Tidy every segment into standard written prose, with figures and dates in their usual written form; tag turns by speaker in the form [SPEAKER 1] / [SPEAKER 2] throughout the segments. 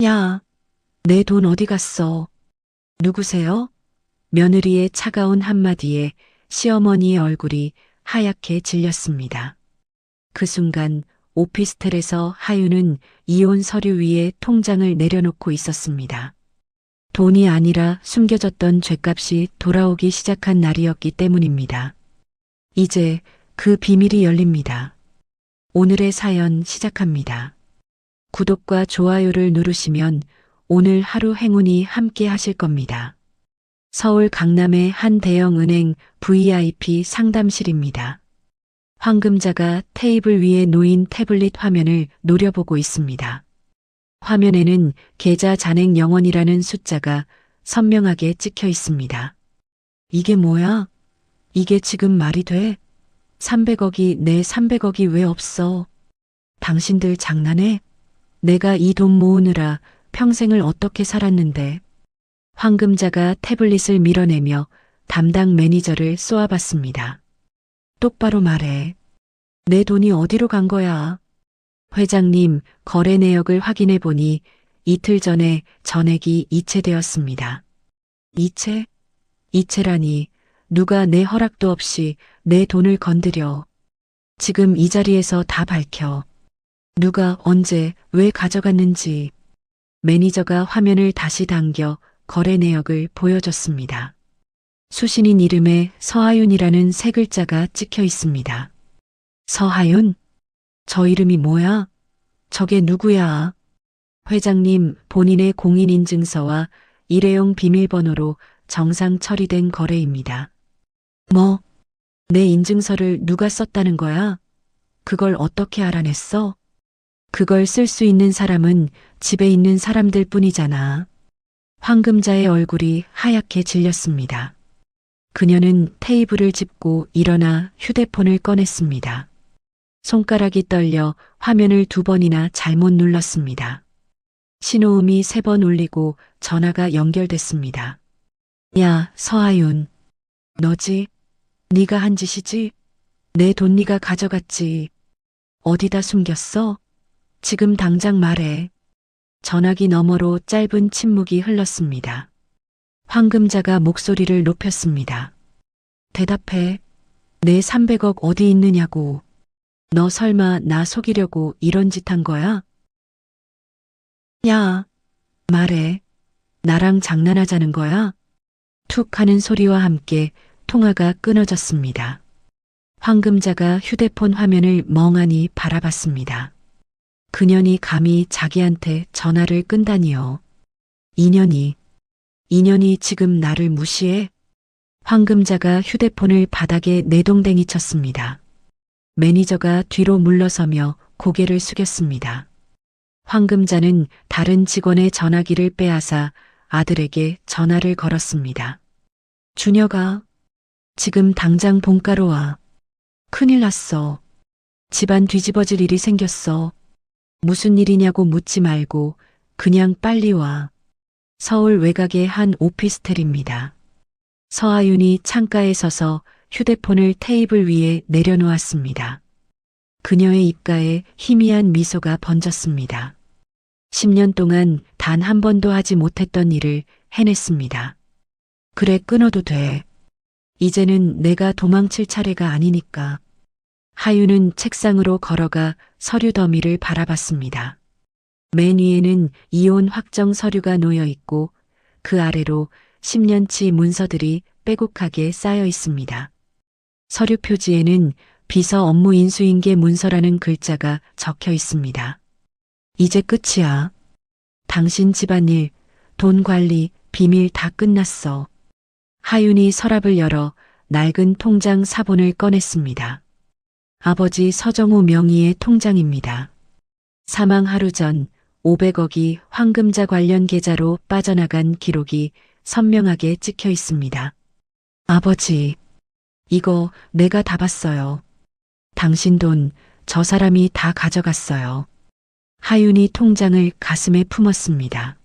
[SPEAKER 1] 야, 내 돈 어디 갔어? 누구세요? 며느리의 차가운 한마디에 시어머니의 얼굴이 하얗게 질렸습니다. 그 순간 오피스텔에서 하윤은 이혼 서류 위에 통장을 내려놓고 있었습니다. 돈이 아니라 숨겨졌던 죗값이 돌아오기 시작한 날이었기 때문입니다. 이제 그 비밀이 열립니다. 오늘의 사연 시작합니다. 구독과 좋아요를 누르시면 오늘 하루 행운이 함께 하실 겁니다. 서울 강남의 한 대형 은행 VIP 상담실입니다. 황금자가 테이블 위에 놓인 태블릿 화면을 노려보고 있습니다. 화면에는 계좌 잔액 0원이라는 숫자가 선명하게 찍혀 있습니다. 이게 뭐야? 이게 지금 말이 돼? 300억이 내 300억이 왜 없어? 당신들 장난해? 내가 이 돈 모으느라 평생을 어떻게 살았는데. 황금자가 태블릿을 밀어내며 담당 매니저를 쏘아봤습니다. 똑바로 말해. 내 돈이 어디로 간 거야? 회장님, 거래 내역을 확인해 보니 이틀 전에 전액이 이체되었습니다. 이체? 이체라니 누가 내 허락도 없이 내 돈을 건드려. 지금 이 자리에서 다 밝혀. 누가 언제 왜 가져갔는지. 매니저가 화면을 다시 당겨 거래 내역을 보여줬습니다. 수신인 이름에 서하윤이라는 세 글자가 찍혀 있습니다. 서하윤? 저 이름이 뭐야? 저게 누구야? 회장님, 본인의 공인인증서와 일회용 비밀번호로 정상 처리된 거래입니다. 뭐? 내 인증서를 누가 썼다는 거야? 그걸 어떻게 알아냈어? 그걸 쓸 수 있는 사람은 집에 있는 사람들 뿐이잖아. 황금자의 얼굴이 하얗게 질렸습니다. 그녀는 테이블을 짚고 일어나 휴대폰을 꺼냈습니다. 손가락이 떨려 화면을 2번이나 잘못 눌렀습니다. 신호음이 3번 울리고 전화가 연결됐습니다. 야, 서하윤. 너지? 네가 한 짓이지? 내 돈 네가 가져갔지. 어디다 숨겼어? 지금 당장 말해. 전화기 너머로 짧은 침묵이 흘렀습니다. 황금자가 목소리를 높였습니다. 대답해. 내 300억 어디 있느냐고. 너 설마 나 속이려고 이런 짓 한 거야? 야, 말해. 나랑 장난하자는 거야? 툭 하는 소리와 함께 통화가 끊어졌습니다. 황금자가 휴대폰 화면을 멍하니 바라봤습니다. 그년이 감히 자기한테 전화를 끈다니요. 인연이 지금 나를 무시해? 황금자가 휴대폰을 바닥에 내동댕이 쳤습니다. 매니저가 뒤로 물러서며 고개를 숙였습니다. 황금자는 다른 직원의 전화기를 빼앗아 아들에게 전화를 걸었습니다. 준혁아, 지금 당장 본가로 와. 큰일 났어. 집안 뒤집어질 일이 생겼어. 무슨 일이냐고 묻지 말고 그냥 빨리 와. 서울 외곽의 한 오피스텔입니다. 서하윤이 창가에 서서 휴대폰을 테이블 위에 내려놓았습니다. 그녀의 입가에 희미한 미소가 번졌습니다. 10년 동안 단 한 번도 하지 못했던 일을 해냈습니다. 그래, 끊어도 돼. 이제는 내가 도망칠 차례가 아니니까. 하윤은 책상으로 걸어가 서류 더미를 바라봤습니다. 맨 위에는 이혼 확정 서류가 놓여 있고 그 아래로 10년치 문서들이 빼곡하게 쌓여 있습니다. 서류 표지에는 비서 업무 인수인계 문서라는 글자가 적혀 있습니다. 이제 끝이야. 당신 집안일, 돈 관리, 비밀 다 끝났어. 하윤이 서랍을 열어 낡은 통장 사본을 꺼냈습니다. 아버지 서정우 명의의 통장입니다. 사망 하루 전 500억이 황금자 관련 계좌로 빠져나간 기록이 선명하게 찍혀 있습니다. 아버지, 이거 내가 다 봤어요. 당신 돈 저 사람이 다 가져갔어요. 하윤이 통장을 가슴에 품었습니다.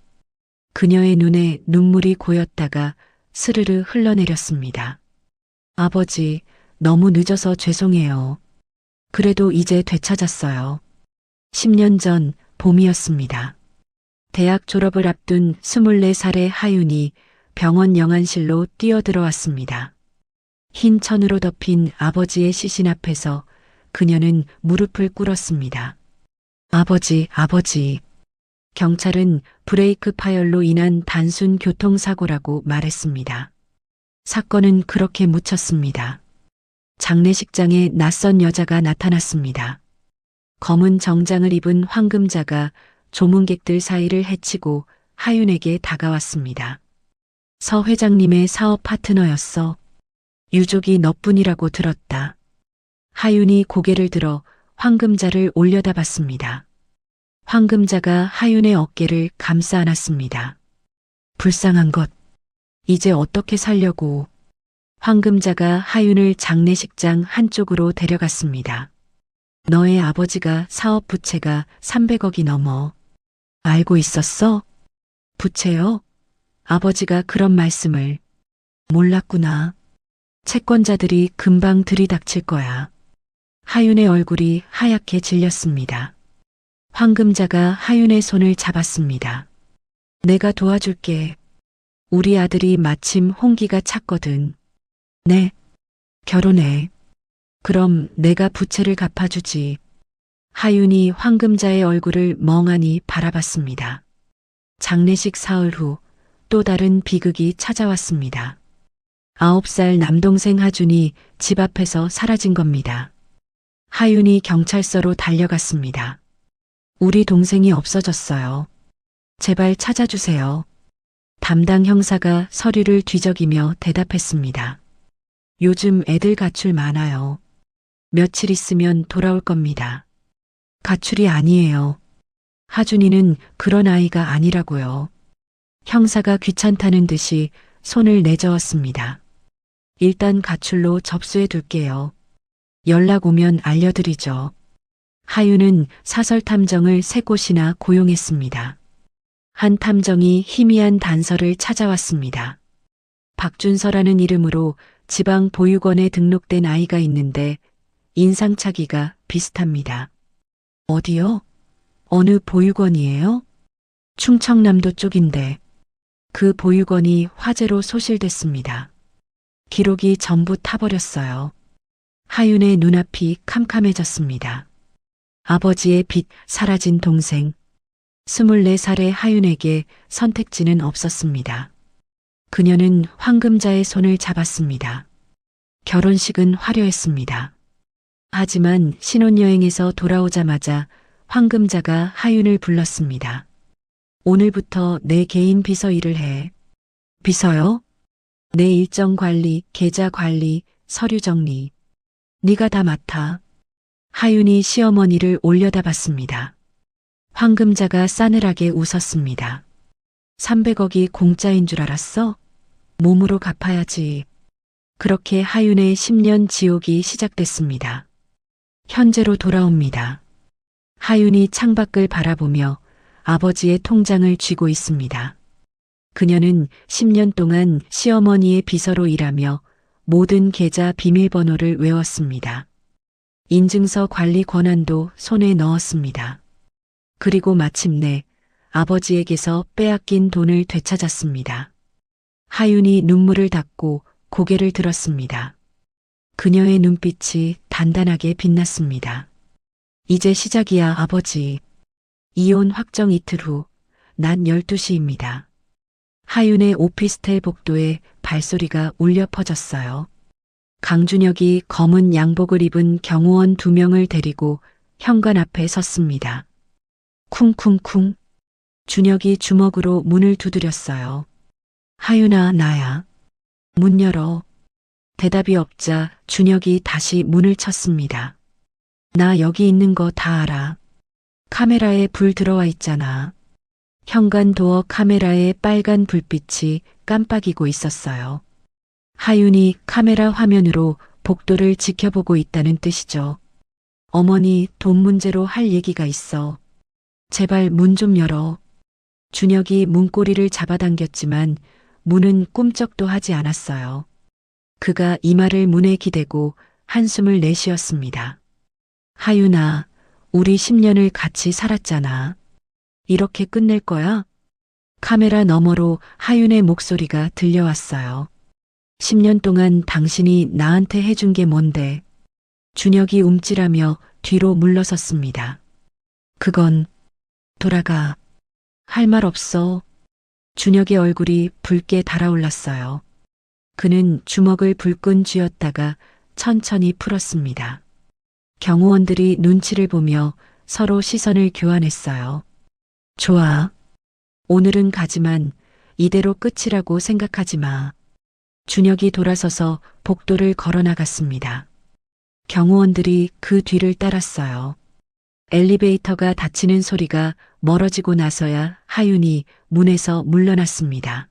[SPEAKER 1] 그녀의 눈에 눈물이 고였다가 스르르 흘러내렸습니다. 아버지, 너무 늦어서 죄송해요. 그래도 이제 되찾았어요. 10년 전 봄이었습니다. 대학 졸업을 앞둔 24살의 하윤이 병원 영안실로 뛰어들어왔습니다. 흰 천으로 덮인 아버지의 시신 앞에서 그녀는 무릎을 꿇었습니다. 아버지, 아버지. 경찰은 브레이크 파열로 인한 단순 교통사고라고 말했습니다. 사건은 그렇게 묻혔습니다. 장례식장에 낯선 여자가 나타났습니다. 검은 정장을 입은 황금자가 조문객들 사이를 헤치고 하윤에게 다가왔습니다. 서 회장님의 사업 파트너였어. 유족이 너뿐이라고 들었다. 하윤이 고개를 들어 황금자를 올려다봤습니다. 황금자가 하윤의 어깨를 감싸 안았습니다. 불쌍한 것. 이제 어떻게 살려고. 황금자가 하윤을 장례식장 한쪽으로 데려갔습니다. 너의 아버지가 사업 부채가 300억이 넘어. 알고 있었어? 부채요? 아버지가 그런 말씀을. 몰랐구나. 채권자들이 금방 들이닥칠 거야. 하윤의 얼굴이 하얗게 질렸습니다. 황금자가 하윤의 손을 잡았습니다. 내가 도와줄게. 우리 아들이 마침 홍기가 찼거든. 네. 결혼해. 그럼 내가 부채를 갚아주지. 하윤이 황금자의 얼굴을 멍하니 바라봤습니다. 장례식 사흘 후 또 다른 비극이 찾아왔습니다. 9살 남동생 하준이 집 앞에서 사라진 겁니다. 하윤이 경찰서로 달려갔습니다. 우리 동생이 없어졌어요. 제발 찾아주세요. 담당 형사가 서류를 뒤적이며 대답했습니다. 요즘 애들 가출 많아요. 며칠 있으면 돌아올 겁니다. 가출이 아니에요. 하준이는 그런 아이가 아니라고요. 형사가 귀찮다는 듯이 손을 내저었습니다. 일단 가출로 접수해 둘게요. 연락 오면 알려드리죠. 하윤은 사설 탐정을 3곳이나 고용했습니다. 한 탐정이 희미한 단서를 찾아왔습니다. 박준서라는 이름으로 지방 보육원에 등록된 아이가 있는데 인상착의가 비슷합니다. 어디요? 어느 보육원이에요? 충청남도 쪽인데. 그 보육원이 화재로 소실됐습니다. 기록이 전부 타버렸어요. 하윤의 눈앞이 캄캄해졌습니다. 아버지의 빚, 사라진 동생. 24살의 하윤에게 선택지는 없었습니다. 그녀는 황금자의 손을 잡았습니다. 결혼식은 화려했습니다. 하지만 신혼여행에서 돌아오자마자 황금자가 하윤을 불렀습니다. 오늘부터 내 개인 비서 일을 해. 비서요? 내 일정 관리, 계좌 관리, 서류 정리. 네가 다 맡아. 하윤이 시어머니를 올려다봤습니다. 황금자가 싸늘하게 웃었습니다. 300억이 공짜인 줄 알았어? 몸으로 갚아야지. 그렇게 하윤의 10년 지옥이 시작됐습니다. 현재로 돌아옵니다. 하윤이 창밖을 바라보며 아버지의 통장을 쥐고 있습니다. 그녀는 10년 동안 시어머니의 비서로 일하며 모든 계좌 비밀번호를 외웠습니다. 인증서 관리 권한도 손에 넣었습니다. 그리고 마침내 아버지에게서 빼앗긴 돈을 되찾았습니다. 하윤이 눈물을 닦고 고개를 들었습니다. 그녀의 눈빛이 단단하게 빛났습니다. 이제 시작이야, 아버지. 이혼 확정 이틀 후 낮 12시입니다. 하윤의 오피스텔 복도에 발소리가 울려 퍼졌어요. 강준혁이 검은 양복을 입은 경호원 2명을 데리고 현관 앞에 섰습니다. 쿵쿵쿵. 준혁이 주먹으로 문을 두드렸어요. 하윤아, 나야. 문 열어. 대답이 없자 준혁이 다시 문을 쳤습니다. 나 여기 있는 거 다 알아. 카메라에 불 들어와 있잖아. 현관 도어 카메라에 빨간 불빛이 깜빡이고 있었어요. 하윤이 카메라 화면으로 복도를 지켜보고 있다는 뜻이죠. 어머니, 돈 문제로 할 얘기가 있어. 제발 문 좀 열어. 준혁이 문고리를 잡아당겼지만 문은 꿈쩍도 하지 않았어요. 그가 이마를 문에 기대고 한숨을 내쉬었습니다. 하윤아, 우리 10년을 같이 살았잖아. 이렇게 끝낼 거야? 카메라 너머로 하윤의 목소리가 들려왔어요. 10년 동안 당신이 나한테 해준 게 뭔데? 준혁이 움찔하며 뒤로 물러섰습니다. 그건 돌아가. 할 말 없어. 준혁의 얼굴이 붉게 달아올랐어요. 그는 주먹을 불끈 쥐었다가 천천히 풀었습니다. 경호원들이 눈치를 보며 서로 시선을 교환했어요. 좋아. 오늘은 가지만 이대로 끝이라고 생각하지 마. 준혁이 돌아서서 복도를 걸어 나갔습니다. 경호원들이 그 뒤를 따랐어요. 엘리베이터가 닫히는 소리가 멀어지고 나서야 하윤이 문에서 물러났습니다.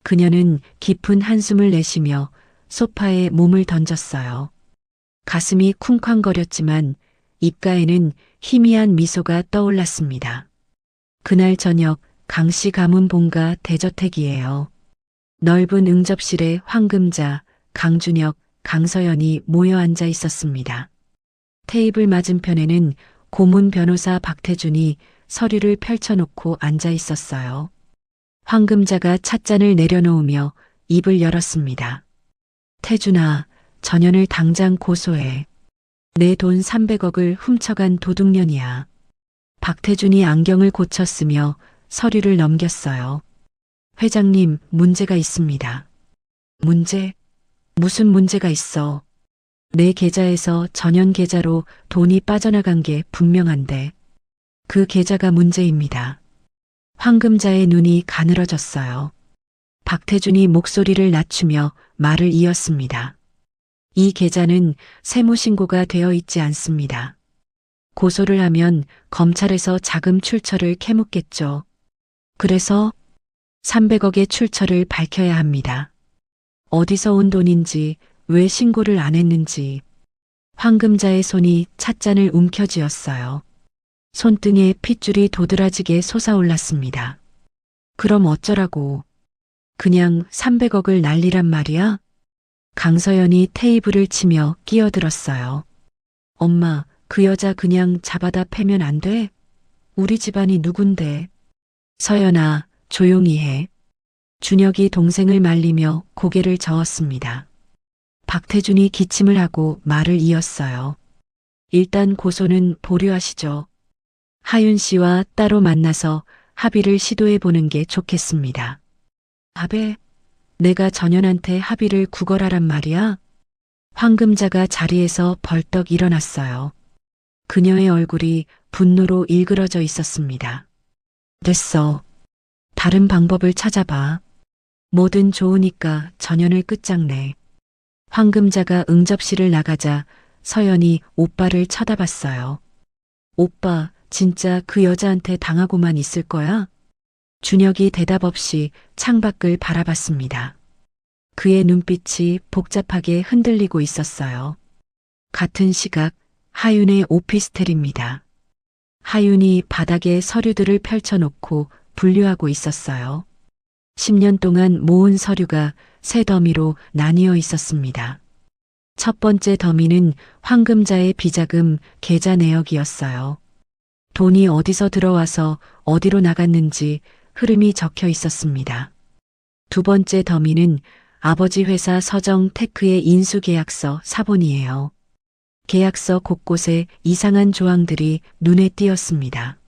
[SPEAKER 1] 그녀는 깊은 한숨을 내쉬며 소파에 몸을 던졌어요. 가슴이 쿵쾅거렸지만 입가에는 희미한 미소가 떠올랐습니다. 그날 저녁 강씨 가문 본가 대저택이에요. 넓은 응접실에 황금자, 강준혁, 강서연이 모여 앉아 있었습니다. 테이블 맞은편에는 고문 변호사 박태준이 서류를 펼쳐놓고 앉아 있었어요. 황금자가 찻잔을 내려놓으며 입을 열었습니다. 태준아, 전현을 당장 고소해. 내 돈 300억을 훔쳐간 도둑년이야. 박태준이 안경을 고쳤으며 서류를 넘겼어요. 회장님, 문제가 있습니다. 문제? 무슨 문제가 있어? 내 계좌에서 전현 계좌로 돈이 빠져나간 게 분명한데 그 계좌가 문제입니다. 황금자의 눈이 가늘어졌어요. 박태준이 목소리를 낮추며 말을 이었습니다. 이 계좌는 세무신고가 되어 있지 않습니다. 고소를 하면 검찰에서 자금 출처를 캐묻겠죠. 그래서 300억의 출처를 밝혀야 합니다. 어디서 온 돈인지, 왜 신고를 안 했는지. 황금자의 손이 찻잔을 움켜쥐었어요. 손등에 핏줄이 도드라지게 솟아올랐습니다. 그럼 어쩌라고. 그냥 300억을 날리란 말이야? 강서연이 테이블을 치며 끼어들었어요. 엄마, 그 여자 그냥 잡아다 패면 안 돼? 우리 집안이 누군데? 서연아, 조용히 해. 준혁이 동생을 말리며 고개를 저었습니다. 박태준이 기침을 하고 말을 이었어요. 일단 고소는 보류하시죠. 하윤 씨와 따로 만나서 합의를 시도해 보는 게 좋겠습니다. 아베, 내가 전현한테 합의를 구걸하란 말이야? 황금자가 자리에서 벌떡 일어났어요. 그녀의 얼굴이 분노로 일그러져 있었습니다. 됐어. 다른 방법을 찾아봐. 뭐든 좋으니까 전현을 끝장내. 황금자가 응접실을 나가자 서연이 오빠를 쳐다봤어요. 오빠, 진짜 그 여자한테 당하고만 있을 거야? 준혁이 대답 없이 창밖을 바라봤습니다. 그의 눈빛이 복잡하게 흔들리고 있었어요. 같은 시각 하윤의 오피스텔입니다. 하윤이 바닥에 서류들을 펼쳐놓고 분류하고 있었어요. 10년 동안 모은 서류가 세 더미로 나뉘어 있었습니다. 첫 번째 더미는 황금자의 비자금 계좌 내역이었어요. 돈이 어디서 들어와서 어디로 나갔는지 흐름이 적혀 있었습니다. 두 번째 더미는 아버지 회사 서정 테크의 인수계약서 사본이에요. 계약서 곳곳에 이상한 조항들이 눈에 띄었습니다.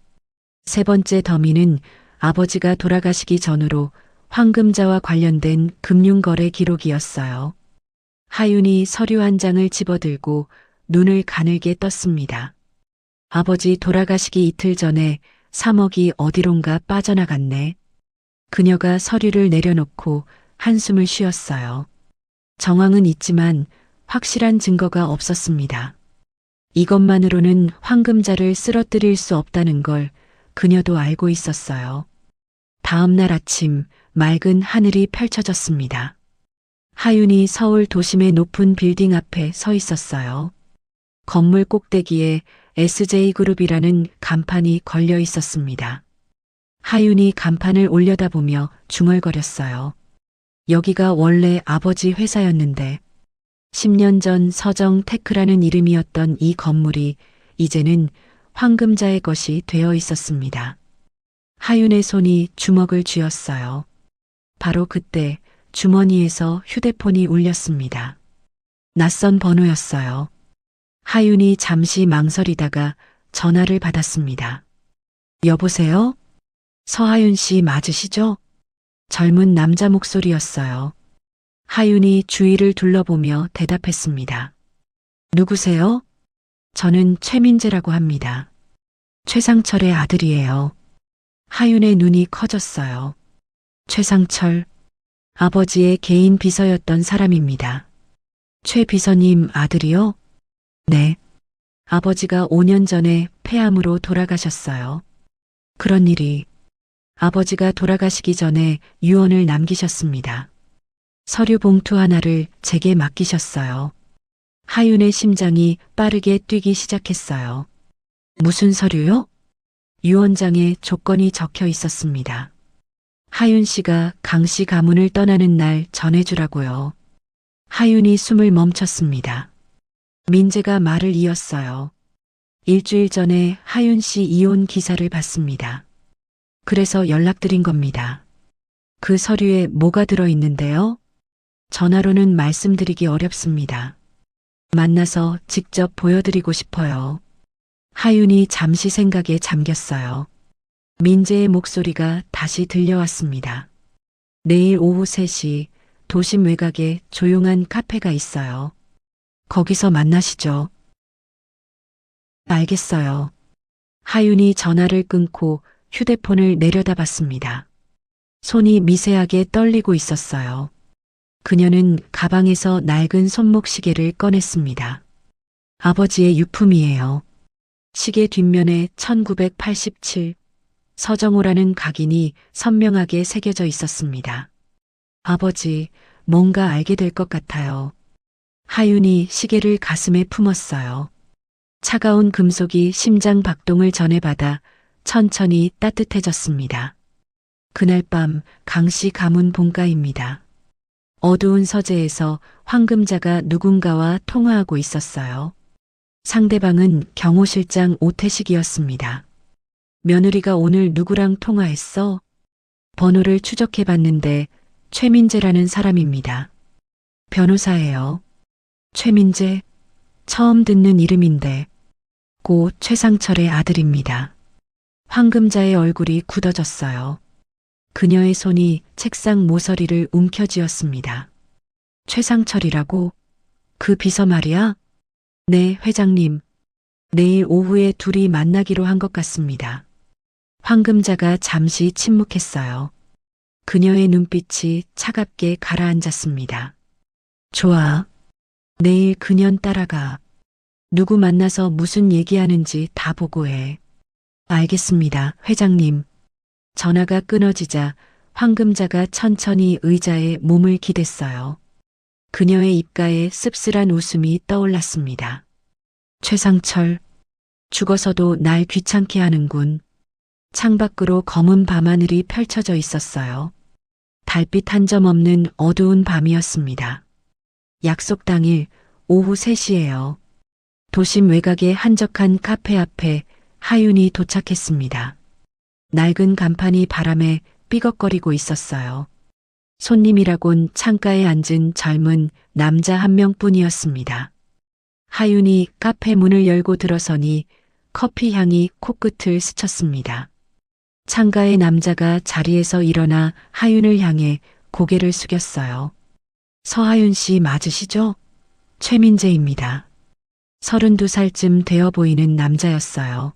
[SPEAKER 1] 세 번째 더미는 아버지가 돌아가시기 전으로 황금자와 관련된 금융거래 기록이었어요. 하윤이 서류 한 장을 집어들고 눈을 가늘게 떴습니다. 아버지 돌아가시기 이틀 전에 3억이 어디론가 빠져나갔네. 그녀가 서류를 내려놓고 한숨을 쉬었어요. 정황은 있지만 확실한 증거가 없었습니다. 이것만으로는 황금자를 쓰러뜨릴 수 없다는 걸 그녀도 알고 있었어요. 다음 날 아침 맑은 하늘이 펼쳐졌습니다. 하윤이 서울 도심의 높은 빌딩 앞에 서 있었어요. 건물 꼭대기에 SJ그룹이라는 간판이 걸려 있었습니다. 하윤이 간판을 올려다보며 중얼거렸어요. 여기가 원래 아버지 회사였는데 10년 전 서정 테크라는 이름이었던 이 건물이 이제는 황금자의 것이 되어 있었습니다. 하윤의 손이 주먹을 쥐었어요. 바로 그때 주머니에서 휴대폰이 울렸습니다. 낯선 번호였어요. 하윤이 잠시 망설이다가 전화를 받았습니다. 여보세요? 서하윤 씨 맞으시죠? 젊은 남자 목소리였어요. 하윤이 주위를 둘러보며 대답했습니다. 누구세요? 저는 최민재라고 합니다. 최상철의 아들이에요. 하윤의 눈이 커졌어요. 최상철, 아버지의 개인 비서였던 사람입니다. 최 비서님 아들이요? 네. 아버지가 5년 전에 폐암으로 돌아가셨어요. 그런 일이 아버지가 돌아가시기 전에 유언을 남기셨습니다. 서류 봉투 하나를 제게 맡기셨어요. 하윤의 심장이 빠르게 뛰기 시작했어요. 무슨 서류요? 유언장에 조건이 적혀 있었습니다. 하윤 씨가 강 씨 가문을 떠나는 날 전해주라고요. 하윤이 숨을 멈췄습니다. 민재가 말을 이었어요. 일주일 전에 하윤 씨 이혼 기사를 봤습니다. 그래서 연락드린 겁니다. 그 서류에 뭐가 들어있는데요? 전화로는 말씀드리기 어렵습니다. 만나서 직접 보여드리고 싶어요. 하윤이 잠시 생각에 잠겼어요. 민재의 목소리가 다시 들려왔습니다. 내일 오후 3시 도심 외곽에 조용한 카페가 있어요. 거기서 만나시죠. 알겠어요. 하윤이 전화를 끊고 휴대폰을 내려다봤습니다. 손이 미세하게 떨리고 있었어요. 그녀는 가방에서 낡은 손목시계를 꺼냈습니다. 아버지의 유품이에요. 시계 뒷면에 1987 서정호라는 각인이 선명하게 새겨져 있었습니다. 아버지, 뭔가 알게 될 것 같아요. 하윤이 시계를 가슴에 품었어요. 차가운 금속이 심장 박동을 전해받아 천천히 따뜻해졌습니다. 그날 밤 강씨 가문 본가입니다. 어두운 서재에서 황금자가 누군가와 통화하고 있었어요. 상대방은 경호실장 오태식이었습니다. 며느리가 오늘 누구랑 통화했어? 번호를 추적해 봤는데 최민재라는 사람입니다. 변호사예요. 최민재? 처음 듣는 이름인데 고 최상철의 아들입니다. 황금자의 얼굴이 굳어졌어요. 그녀의 손이 책상 모서리를 움켜쥐었습니다. 최상철이라고? 그 비서 말이야? 네, 회장님. 내일 오후에 둘이 만나기로 한 것 같습니다. 황금자가 잠시 침묵했어요. 그녀의 눈빛이 차갑게 가라앉았습니다. 좋아. 내일 그년 따라가. 누구 만나서 무슨 얘기하는지 다 보고해. 알겠습니다, 회장님. 전화가 끊어지자 황금자가 천천히 의자에 몸을 기댔어요. 그녀의 입가에 씁쓸한 웃음이 떠올랐습니다. 최상철, 죽어서도 날 귀찮게 하는군. 창밖으로 검은 밤하늘이 펼쳐져 있었어요. 달빛 한 점 없는 어두운 밤이었습니다. 약속 당일 오후 3시예요. 도심 외곽의 한적한 카페 앞에 하윤이 도착했습니다. 낡은 간판이 바람에 삐걱거리고 있었어요. 손님이라곤 창가에 앉은 젊은 남자 한 명뿐이었습니다. 하윤이 카페 문을 열고 들어서니 커피 향이 코끝을 스쳤습니다. 창가의 남자가 자리에서 일어나 하윤을 향해 고개를 숙였어요. 서하윤 씨 맞으시죠? 최민재입니다. 32살쯤 되어 보이는 남자였어요.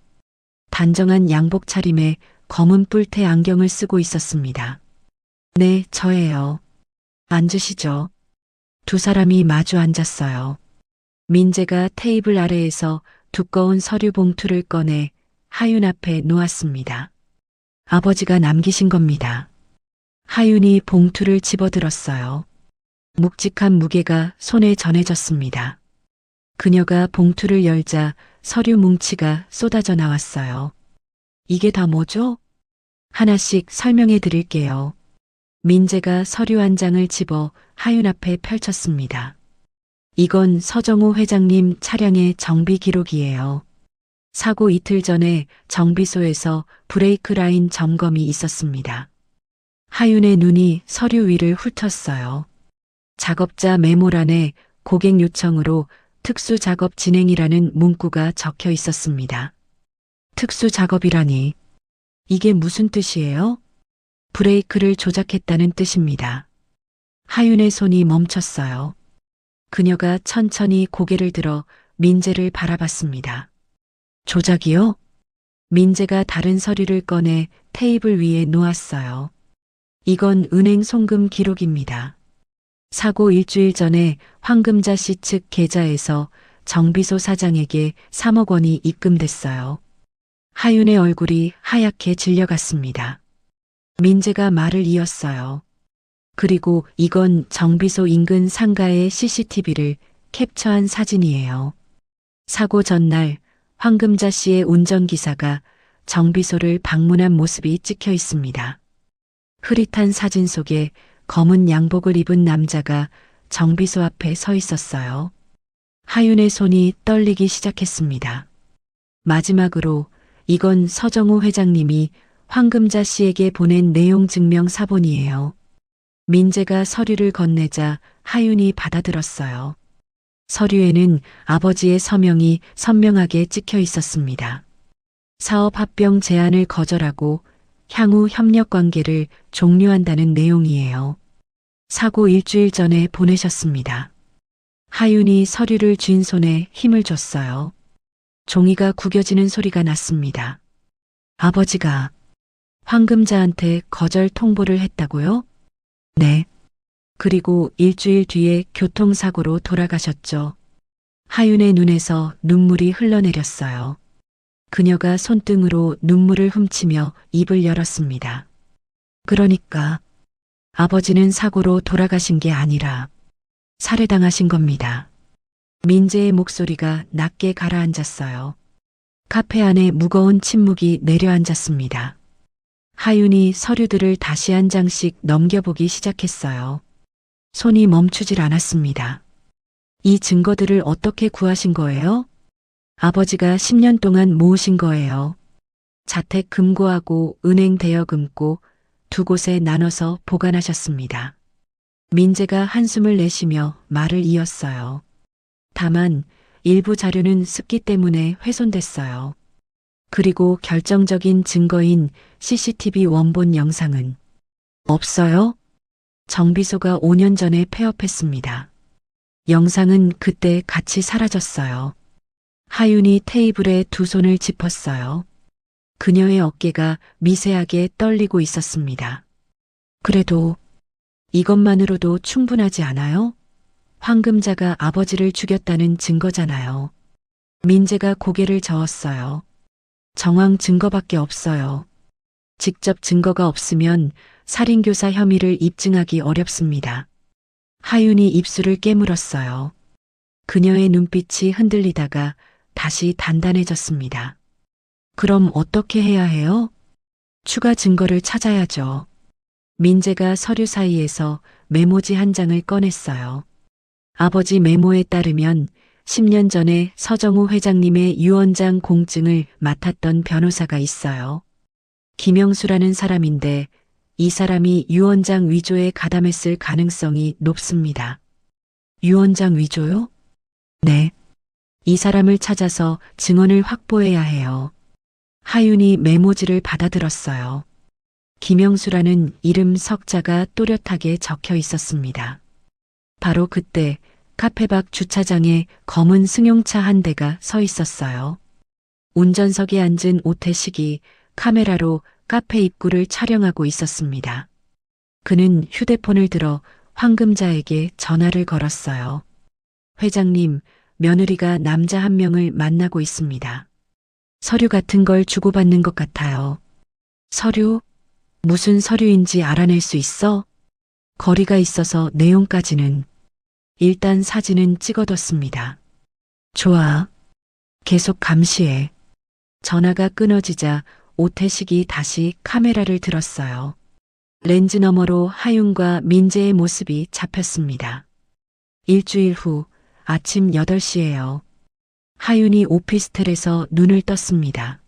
[SPEAKER 1] 단정한 양복 차림에 검은 뿔테 안경을 쓰고 있었습니다. 네, 저예요. 앉으시죠. 두 사람이 마주 앉았어요. 민재가 테이블 아래에서 두꺼운 서류 봉투를 꺼내 하윤 앞에 놓았습니다. 아버지가 남기신 겁니다. 하윤이 봉투를 집어들었어요. 묵직한 무게가 손에 전해졌습니다. 그녀가 봉투를 열자 서류 뭉치가 쏟아져 나왔어요. 이게 다 뭐죠? 하나씩 설명해 드릴게요. 민재가 서류 한 장을 집어 하윤 앞에 펼쳤습니다. 이건 서정호 회장님 차량의 정비 기록이에요. 사고 이틀 전에 정비소에서 브레이크 라인 점검이 있었습니다. 하윤의 눈이 서류 위를 훑었어요. 작업자 메모란에 고객 요청으로 특수 작업 진행이라는 문구가 적혀 있었습니다. 특수 작업이라니, 이게 무슨 뜻이에요? 브레이크를 조작했다는 뜻입니다. 하윤의 손이 멈췄어요. 그녀가 천천히 고개를 들어 민재를 바라봤습니다. 조작이요? 민재가 다른 서류를 꺼내 테이블 위에 놓았어요. 이건 은행 송금 기록입니다. 사고 일주일 전에 황금자 씨 측 계좌에서 정비소 사장에게 3억 원이 입금됐어요. 하윤의 얼굴이 하얗게 질려갔습니다. 민재가 말을 이었어요. 그리고 이건 정비소 인근 상가의 CCTV를 캡처한 사진이에요. 사고 전날 황금자 씨의 운전기사가 정비소를 방문한 모습이 찍혀 있습니다. 흐릿한 사진 속에 검은 양복을 입은 남자가 정비소 앞에 서 있었어요. 하윤의 손이 떨리기 시작했습니다. 마지막으로 이건 서정우 회장님이 황금자 씨에게 보낸 내용 증명 사본이에요. 민재가 서류를 건네자 하윤이 받아들었어요. 서류에는 아버지의 서명이 선명하게 찍혀 있었습니다. 사업 합병 제안을 거절하고 향후 협력 관계를 종료한다는 내용이에요. 사고 일주일 전에 보내셨습니다. 하윤이 서류를 쥔 손에 힘을 줬어요. 종이가 구겨지는 소리가 났습니다. 아버지가 황금자한테 거절 통보를 했다고요? 네. 그리고 일주일 뒤에 교통사고로 돌아가셨죠. 하윤의 눈에서 눈물이 흘러내렸어요. 그녀가 손등으로 눈물을 훔치며 입을 열었습니다. 그러니까 아버지는 사고로 돌아가신 게 아니라 살해당하신 겁니다. 민재의 목소리가 낮게 가라앉았어요. 카페 안에 무거운 침묵이 내려앉았습니다. 하윤이 서류들을 다시 한 장씩 넘겨보기 시작했어요. 손이 멈추질 않았습니다. 이 증거들을 어떻게 구하신 거예요? 아버지가 10년 동안 모으신 거예요. 자택 금고하고 은행 대여금고 두 곳에 나눠서 보관하셨습니다. 민재가 한숨을 내쉬며 말을 이었어요. 다만 일부 자료는 습기 때문에 훼손됐어요. 그리고 결정적인 증거인 CCTV 원본 영상은 없어요? 정비소가 5년 전에 폐업했습니다. 영상은 그때 같이 사라졌어요. 하윤이 테이블에 두 손을 짚었어요. 그녀의 어깨가 미세하게 떨리고 있었습니다. 그래도 이것만으로도 충분하지 않아요? 황금자가 아버지를 죽였다는 증거잖아요. 민재가 고개를 저었어요. 정황 증거밖에 없어요. 직접 증거가 없으면 살인교사 혐의를 입증하기 어렵습니다. 하윤이 입술을 깨물었어요. 그녀의 눈빛이 흔들리다가 다시 단단해졌습니다. 그럼 어떻게 해야 해요? 추가 증거를 찾아야죠. 민재가 서류 사이에서 메모지 한 장을 꺼냈어요. 아버지 메모에 따르면 10년 전에 서정우 회장님의 유언장 공증을 맡았던 변호사가 있어요. 김영수라는 사람인데 이 사람이 유언장 위조에 가담했을 가능성이 높습니다. 유언장 위조요? 네. 이 사람을 찾아서 증언을 확보해야 해요. 하윤이 메모지를 받아들었어요. 김영수라는 이름 석자가 또렷하게 적혀 있었습니다. 바로 그때 카페 밖 주차장에 검은 승용차 한 대가 서 있었어요. 운전석에 앉은 오태식이 카메라로 카페 입구를 촬영하고 있었습니다. 그는 휴대폰을 들어 황금자에게 전화를 걸었어요. 회장님, 며느리가 남자 한 명을 만나고 있습니다. 서류 같은 걸 주고받는 것 같아요. 서류? 무슨 서류인지 알아낼 수 있어? 거리가 있어서 내용까지는. 일단 사진은 찍어뒀습니다. 좋아. 계속 감시해. 전화가 끊어지자 오태식이 다시 카메라를 들었어요. 렌즈 너머로 하윤과 민재의 모습이 잡혔습니다. 일주일 후 아침 8시예요. 하윤이 오피스텔에서 눈을 떴습니다.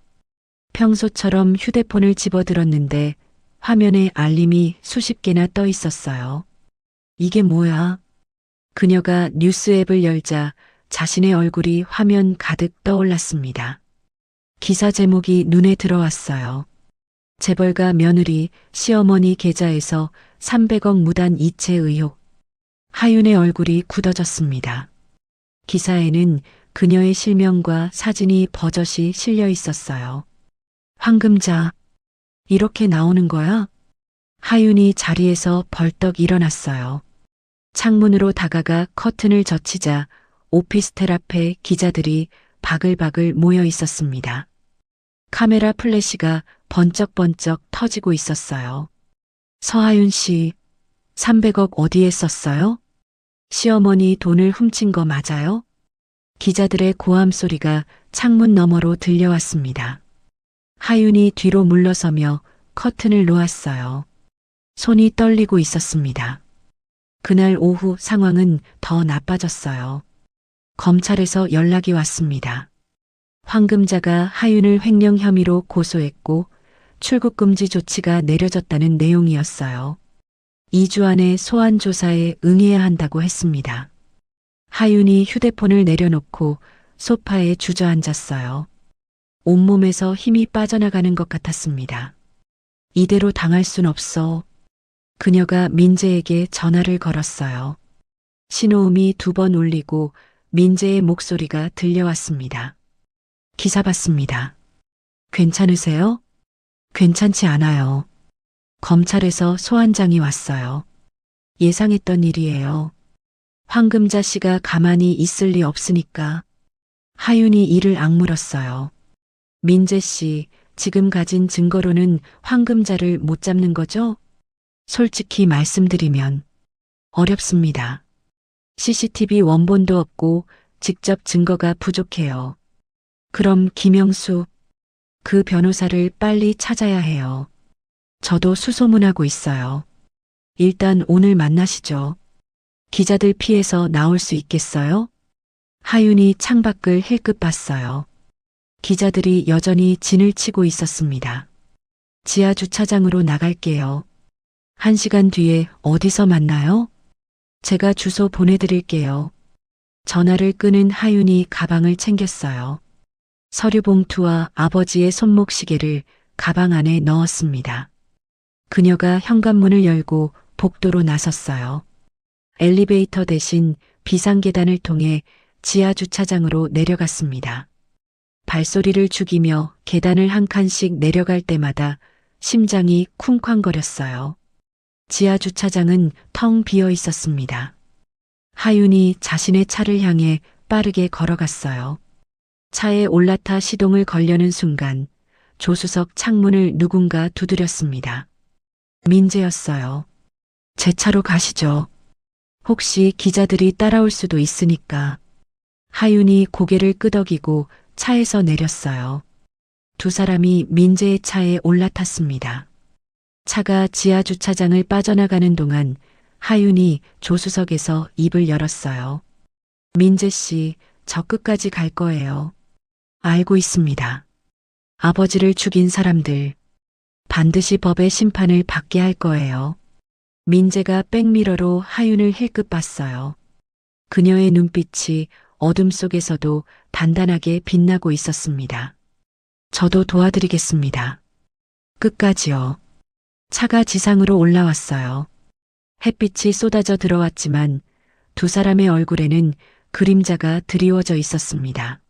[SPEAKER 1] 평소처럼 휴대폰을 집어들었는데 화면에 알림이 수십 개나 떠 있었어요. 이게 뭐야? 그녀가 뉴스 앱을 열자 자신의 얼굴이 화면 가득 떠올랐습니다. 기사 제목이 눈에 들어왔어요. 재벌가 며느리 시어머니 계좌에서 300억 무단 이체 의혹. 하윤의 얼굴이 굳어졌습니다. 기사에는 그녀의 실명과 사진이 버젓이 실려 있었어요. 황금자. 이렇게 나오는 거야? 하윤이 자리에서 벌떡 일어났어요. 창문으로 다가가 커튼을 젖히자 오피스텔 앞에 기자들이 바글바글 모여 있었습니다. 카메라 플래시가 번쩍번쩍 터지고 있었어요. 서하윤 씨, 300억 어디에 썼어요? 시어머니 돈을 훔친 거 맞아요? 기자들의 고함 소리가 창문 너머로 들려왔습니다. 하윤이 뒤로 물러서며 커튼을 놓았어요. 손이 떨리고 있었습니다. 그날 오후 상황은 더 나빠졌어요. 검찰에서 연락이 왔습니다. 황금자가 하윤을 횡령 혐의로 고소했고 출국 금지 조치가 내려졌다는 내용이었어요. 2주 안에 소환 조사에 응해야 한다고 했습니다. 하윤이 휴대폰을 내려놓고 소파에 주저앉았어요. 온몸에서 힘이 빠져나가는 것 같았습니다. 이대로 당할 순 없어. 그녀가 민재에게 전화를 걸었어요. 신호음이 2번 울리고 민재의 목소리가 들려왔습니다. 기사 봤습니다. 괜찮으세요? 괜찮지 않아요. 검찰에서 소환장이 왔어요. 예상했던 일이에요. 황금자 씨가 가만히 있을 리 없으니까. 하윤이 이를 악물었어요. 민재 씨, 지금 가진 증거로는 황금자를 못 잡는 거죠? 솔직히 말씀드리면 어렵습니다. CCTV 원본도 없고 직접 증거가 부족해요. 그럼 김영수, 그 변호사를 빨리 찾아야 해요. 저도 수소문하고 있어요. 일단 오늘 만나시죠. 기자들 피해서 나올 수 있겠어요? 하윤이 창밖을 힐끗 봤어요. 기자들이 여전히 진을 치고 있었습니다. 지하 주차장으로 나갈게요. 1시간 뒤에 어디서 만나요? 제가 주소 보내드릴게요. 전화를 끄는 하윤이 가방을 챙겼어요. 서류 봉투와 아버지의 손목시계를 가방 안에 넣었습니다. 그녀가 현관문을 열고 복도로 나섰어요. 엘리베이터 대신 비상계단을 통해 지하 주차장으로 내려갔습니다. 발소리를 죽이며 계단을 한 칸씩 내려갈 때마다 심장이 쿵쾅거렸어요. 지하 주차장은 텅 비어 있었습니다. 하윤이 자신의 차를 향해 빠르게 걸어갔어요. 차에 올라타 시동을 걸려는 순간 조수석 창문을 누군가 두드렸습니다. 민재였어요. 제 차로 가시죠. 혹시 기자들이 따라올 수도 있으니까. 하윤이 고개를 끄덕이고 차에서 내렸어요. 2 사람이 민재의 차에 올라탔습니다. 차가 지하 주차장을 빠져나가는 동안 하윤이 조수석에서 입을 열었어요. 민재 씨, 저 끝까지 갈 거예요. 알고 있습니다. 아버지를 죽인 사람들, 반드시 법의 심판을 받게 할 거예요. 민재가 백미러로 하윤을 힐끗 봤어요. 그녀의 눈빛이 어둠 속에서도 단단하게 빛나고 있었습니다. 저도 도와드리겠습니다. 끝까지요. 차가 지상으로 올라왔어요. 햇빛이 쏟아져 들어왔지만 2 사람의 얼굴에는 그림자가 드리워져 있었습니다.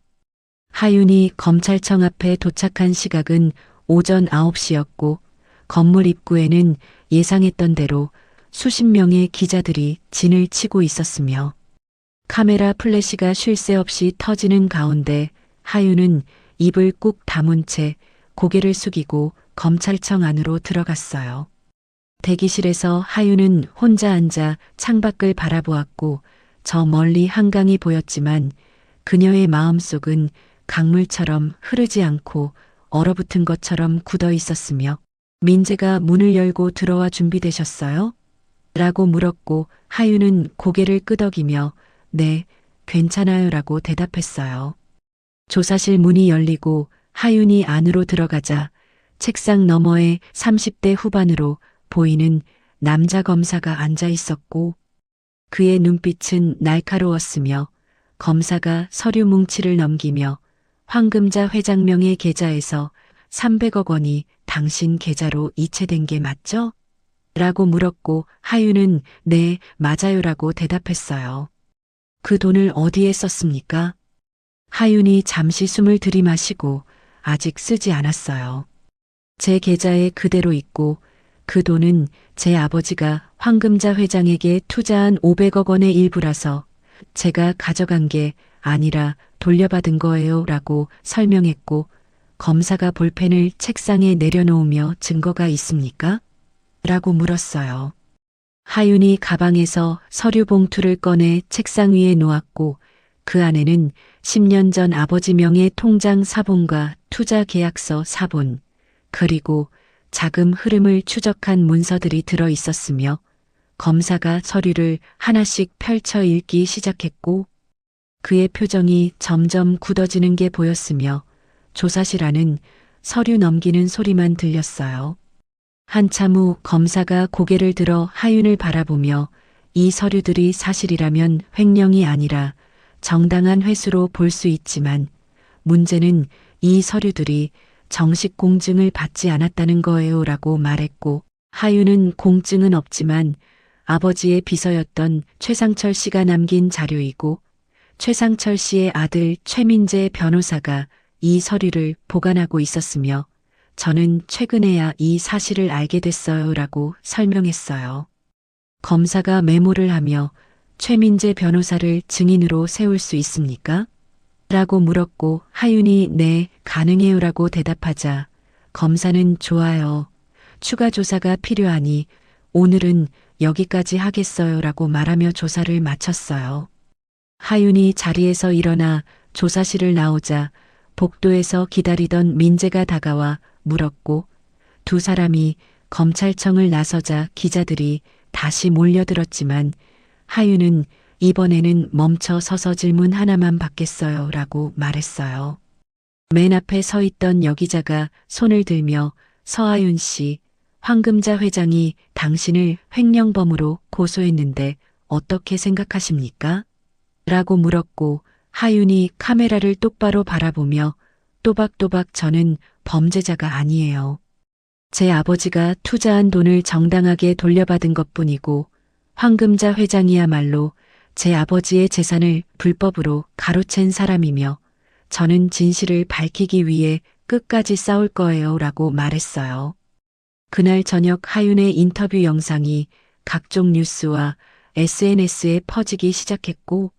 [SPEAKER 1] 하윤이 검찰청 앞에 도착한 시각은 오전 9시였고 건물 입구에는 예상했던 대로 수십 명의 기자들이 진을 치고 있었으며 카메라 플래시가 쉴 새 없이 터지는 가운데 하윤은 입을 꾹 다문 채 고개를 숙이고 검찰청 안으로 들어갔어요. 대기실에서 하윤은 혼자 앉아 창밖을 바라보았고 저 멀리 한강이 보였지만 그녀의 마음속은 강물처럼 흐르지 않고 얼어붙은 것처럼 굳어 있었으며 민재가 문을 열고 들어와 준비되셨어요? 라고 물었고 하윤은 고개를 끄덕이며 네, 괜찮아요 라고 대답했어요. 조사실 문이 열리고 하윤이 안으로 들어가자 책상 너머에 30대 후반으로 보이는 남자 검사가 앉아 있었고 그의 눈빛은 날카로웠으며 검사가 서류 뭉치를 넘기며 황금자 회장명의 계좌에서 300억 원이 당신 계좌로 이체된 게 맞죠? 라고 물었고 하윤은 네, 맞아요라고 대답했어요. 그 돈을 어디에 썼습니까? 하윤이 잠시 숨을 들이마시고 아직 쓰지 않았어요. 제 계좌에 그대로 있고 그 돈은 제 아버지가 황금자 회장에게 투자한 500억 원의 일부라서 제가 가져간 게 아니라 돌려받은 거예요 라고 설명했고 검사가 볼펜을 책상에 내려놓으며 증거가 있습니까? 라고 물었어요. 하윤이 가방에서 서류 봉투를 꺼내 책상 위에 놓았고 그 안에는 10년 전 아버지 명의 통장 사본과 투자 계약서 사본, 그리고 자금 흐름을 추적한 문서들이 들어 있었으며 검사가 서류를 하나씩 펼쳐 읽기 시작했고 그의 표정이 점점 굳어지는 게 보였으며 조사실 안은 서류 넘기는 소리만 들렸어요. 한참 후 검사가 고개를 들어 하윤을 바라보며 이 서류들이 사실이라면 횡령이 아니라 정당한 회수로 볼 수 있지만 문제는 이 서류들이 정식 공증을 받지 않았다는 거예요 라고 말했고 하윤은 공증은 없지만 아버지의 비서였던 최상철 씨가 남긴 자료이고 최상철 씨의 아들 최민재 변호사가 이 서류를 보관하고 있었으며 저는 최근에야 이 사실을 알게 됐어요 라고 설명했어요. 검사가 메모를 하며 최민재 변호사를 증인으로 세울 수 있습니까? 라고 물었고 하윤이 네, 가능해요 라고 대답하자 검사는 좋아요. 추가 조사가 필요하니 오늘은 여기까지 하겠어요 라고 말하며 조사를 마쳤어요. 하윤이 자리에서 일어나 조사실을 나오자 복도에서 기다리던 민재가 다가와 물었고 두 사람이 검찰청을 나서자 기자들이 다시 몰려들었지만 하윤은 이번에는 멈춰 서서 질문 하나만 받겠어요 라고 말했어요. 맨 앞에 서 있던 여기자가 손을 들며 서하윤 씨, 황금자 회장이 당신을 횡령범으로 고소했는데 어떻게 생각하십니까? 라고 물었고 하윤이 카메라를 똑바로 바라보며 또박또박 저는 범죄자가 아니에요. 제 아버지가 투자한 돈을 정당하게 돌려받은 것뿐이고 황금자 회장이야말로 제 아버지의 재산을 불법으로 가로챈 사람이며 저는 진실을 밝히기 위해 끝까지 싸울 거예요 라고 말했어요. 그날 저녁 하윤의 인터뷰 영상이 각종 뉴스와 SNS에 퍼지기 시작했고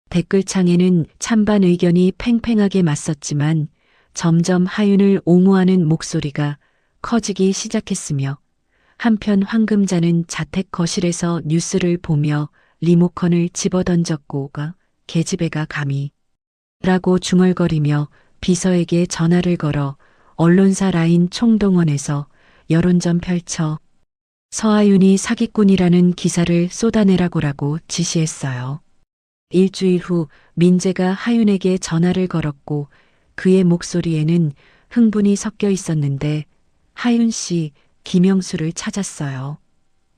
[SPEAKER 1] 댓글창에는 찬반 의견이 팽팽하게 맞섰지만 점점 하윤을 옹호하는 목소리가 커지기 시작했으며 한편 황금자는 자택 거실에서 뉴스를 보며 리모컨을 집어던졌고가 계집애가 감히 라고 중얼거리며 비서에게 전화를 걸어 언론사 라인 총동원해서 여론전 펼쳐 서하윤이 사기꾼이라는 기사를 쏟아내라고라고 지시했어요. 일주일 후 민재가 하윤에게 전화를 걸었고 그의 목소리에는 흥분이 섞여 있었는데 하윤 씨, 김영수를 찾았어요.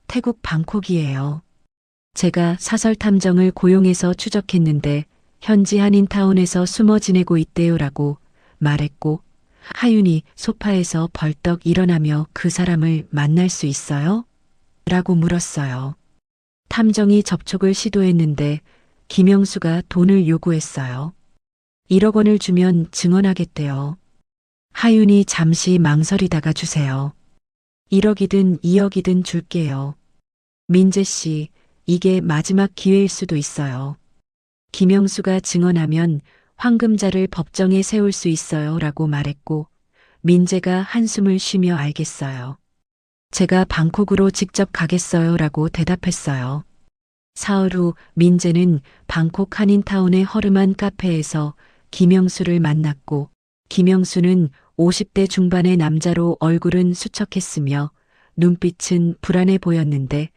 [SPEAKER 1] 태국 방콕이에요. 제가 사설 탐정을 고용해서 추적했는데 현지 한인타운에서 숨어 지내고 있대요라고 말했고 하윤이 소파에서 벌떡 일어나며 그 사람을 만날 수 있어요? 라고 물었어요. 탐정이 접촉을 시도했는데 김영수가 돈을 요구했어요. 1억 원을 주면 증언하겠대요. 하윤이 잠시 망설이다가 주세요. 1억이든 2억이든 줄게요. 민재 씨, 이게 마지막 기회일 수도 있어요. 김영수가 증언하면 황금자를 법정에 세울 수 있어요 라고 말했고 민재가 한숨을 쉬며 알겠어요. 제가 방콕으로 직접 가겠어요 라고 대답했어요. 사흘 후 민재는 방콕 한인타운의 허름한 카페에서 김영수를 만났고 김영수는 50대 중반의 남자로 얼굴은 수척했으며 눈빛은 불안해 보였는데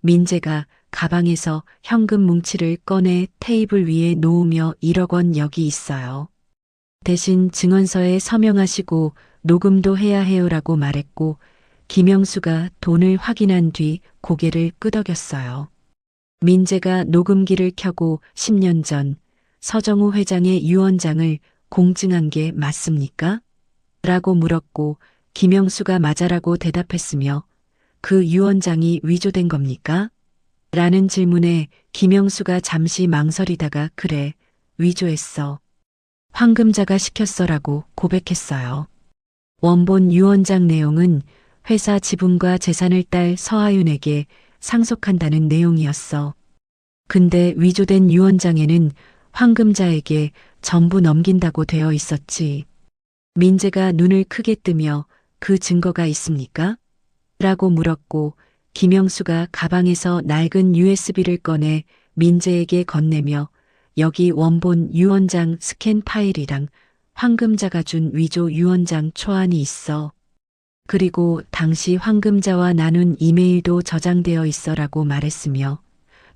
[SPEAKER 1] 민재가 가방에서 현금 뭉치를 꺼내 테이블 위에 놓으며 1억 원 여기 있어요. 대신 증언서에 서명하시고 녹음도 해야 해요라고 말했고 김영수가 돈을 확인한 뒤 고개를 끄덕였어요. 민재가 녹음기를 켜고 10년 전 서정우 회장의 유언장을 공증한 게 맞습니까? 라고 물었고 김영수가 맞아라고 대답했으며 그 유언장이 위조된 겁니까? 라는 질문에 김영수가 잠시 망설이다가 그래, 위조했어. 황금자가 시켰어라고 고백했어요. 원본 유언장 내용은 회사 지분과 재산을 딸 서하윤에게 상속한다는 내용이었어. 근데 위조된 유언장에는 황금자에게 전부 넘긴다고 되어 있었지. 민재가 눈을 크게 뜨며 그 증거가 있습니까? 라고 물었고 김영수가 가방에서 낡은 USB를 꺼내 민재에게 건네며 여기 원본 유언장 스캔 파일이랑 황금자가 준 위조 유언장 초안이 있어. 그리고 당시 황금자와 나눈 이메일도 저장되어 있어라고 말했으며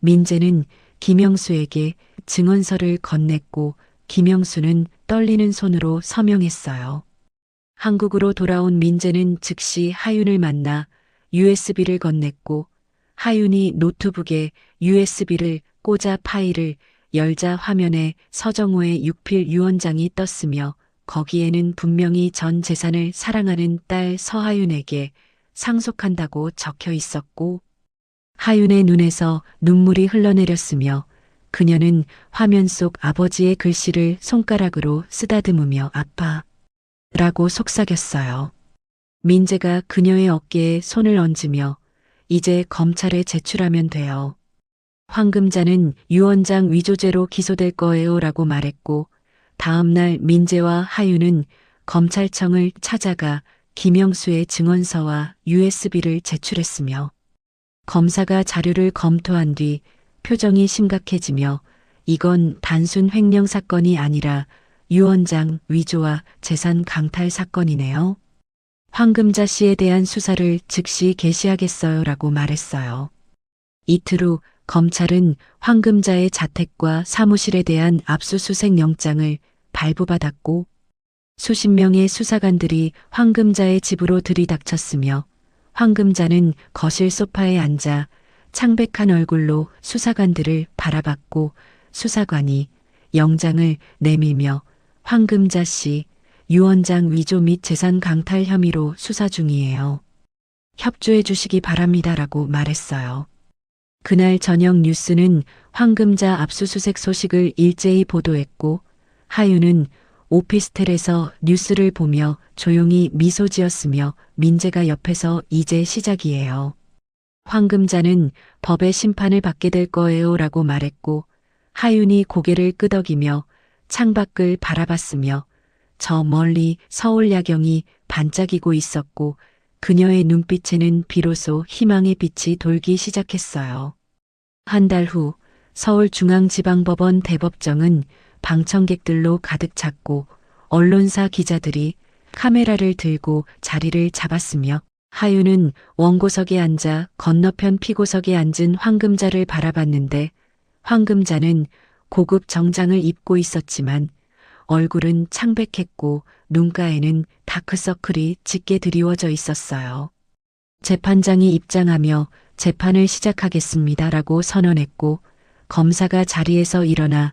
[SPEAKER 1] 민재는 김영수에게 증언서를 건넸고 김영수는 떨리는 손으로 서명했어요. 한국으로 돌아온 민재는 즉시 하윤을 만나 USB를 건넸고 하윤이 노트북에 USB를 꽂아 파일을 열자 화면에 서정호의 육필 유언장이 떴으며 거기에는 분명히 전 재산을 사랑하는 딸 서하윤에게 상속한다고 적혀 있었고 하윤의 눈에서 눈물이 흘러내렸으며 그녀는 화면 속 아버지의 글씨를 손가락으로 쓰다듬으며 아빠 라고 속삭였어요. 민재가 그녀의 어깨에 손을 얹으며 이제 검찰에 제출하면 돼요. 황금자는 유언장 위조죄로 기소될 거예요 라고 말했고 다음날 민재와 하윤은 검찰청을 찾아가 김영수의 증언서와 USB를 제출했으며 검사가 자료를 검토한 뒤 표정이 심각해지며 이건 단순 횡령 사건이 아니라 유언장 위조와 재산 강탈 사건이네요. 황금자 씨에 대한 수사를 즉시 개시하겠어요 라고 말했어요. 이틀 후 검찰은 황금자의 자택과 사무실에 대한 압수수색 영장을 발부받았고 수십 명의 수사관들이 황금자의 집으로 들이닥쳤으며 황금자는 거실 소파에 앉아 창백한 얼굴로 수사관들을 바라봤고 수사관이 영장을 내밀며 황금자 씨 유언장 위조 및 재산 강탈 혐의로 수사 중이에요. 협조해 주시기 바랍니다라고 말했어요. 그날 저녁 뉴스는 황금자 압수수색 소식을 일제히 보도했고 하윤은 오피스텔에서 뉴스를 보며 조용히 미소 지었으며 민재가 옆에서 이제 시작이에요. 황금자는 법의 심판을 받게 될 거예요 라고 말했고 하윤이 고개를 끄덕이며 창밖을 바라봤으며 저 멀리 서울 야경이 반짝이고 있었고 그녀의 눈빛에는 비로소 희망의 빛이 돌기 시작했어요. 한 달 후 서울중앙지방법원 대법정은 방청객들로 가득 찼고 언론사 기자들이 카메라를 들고 자리를 잡았으며 하윤은 원고석에 앉아 건너편 피고석에 앉은 황금자를 바라봤는데 황금자는 고급 정장을 입고 있었지만 얼굴은 창백했고 눈가에는 다크서클이 짙게 드리워져 있었어요. 재판장이 입장하며 재판을 시작하겠습니다라고 선언했고 검사가 자리에서 일어나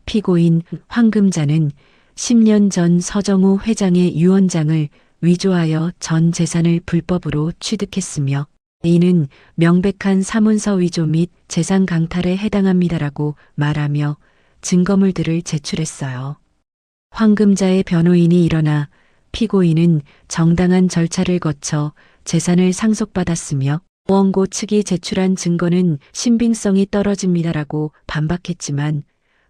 [SPEAKER 1] 피고인 황금자는 10년 전 서정우 회장의 유언장을 위조하여 전 재산을 불법으로 취득했으며 이는 명백한 사문서 위조 및 재산 강탈에 해당합니다라고 말하며 증거물들을 제출했어요. 황금자의 변호인이 일어나 피고인은 정당한 절차를 거쳐 재산을 상속받았으며 원고 측이 제출한 증거는 신빙성이 떨어집니다라고 반박했지만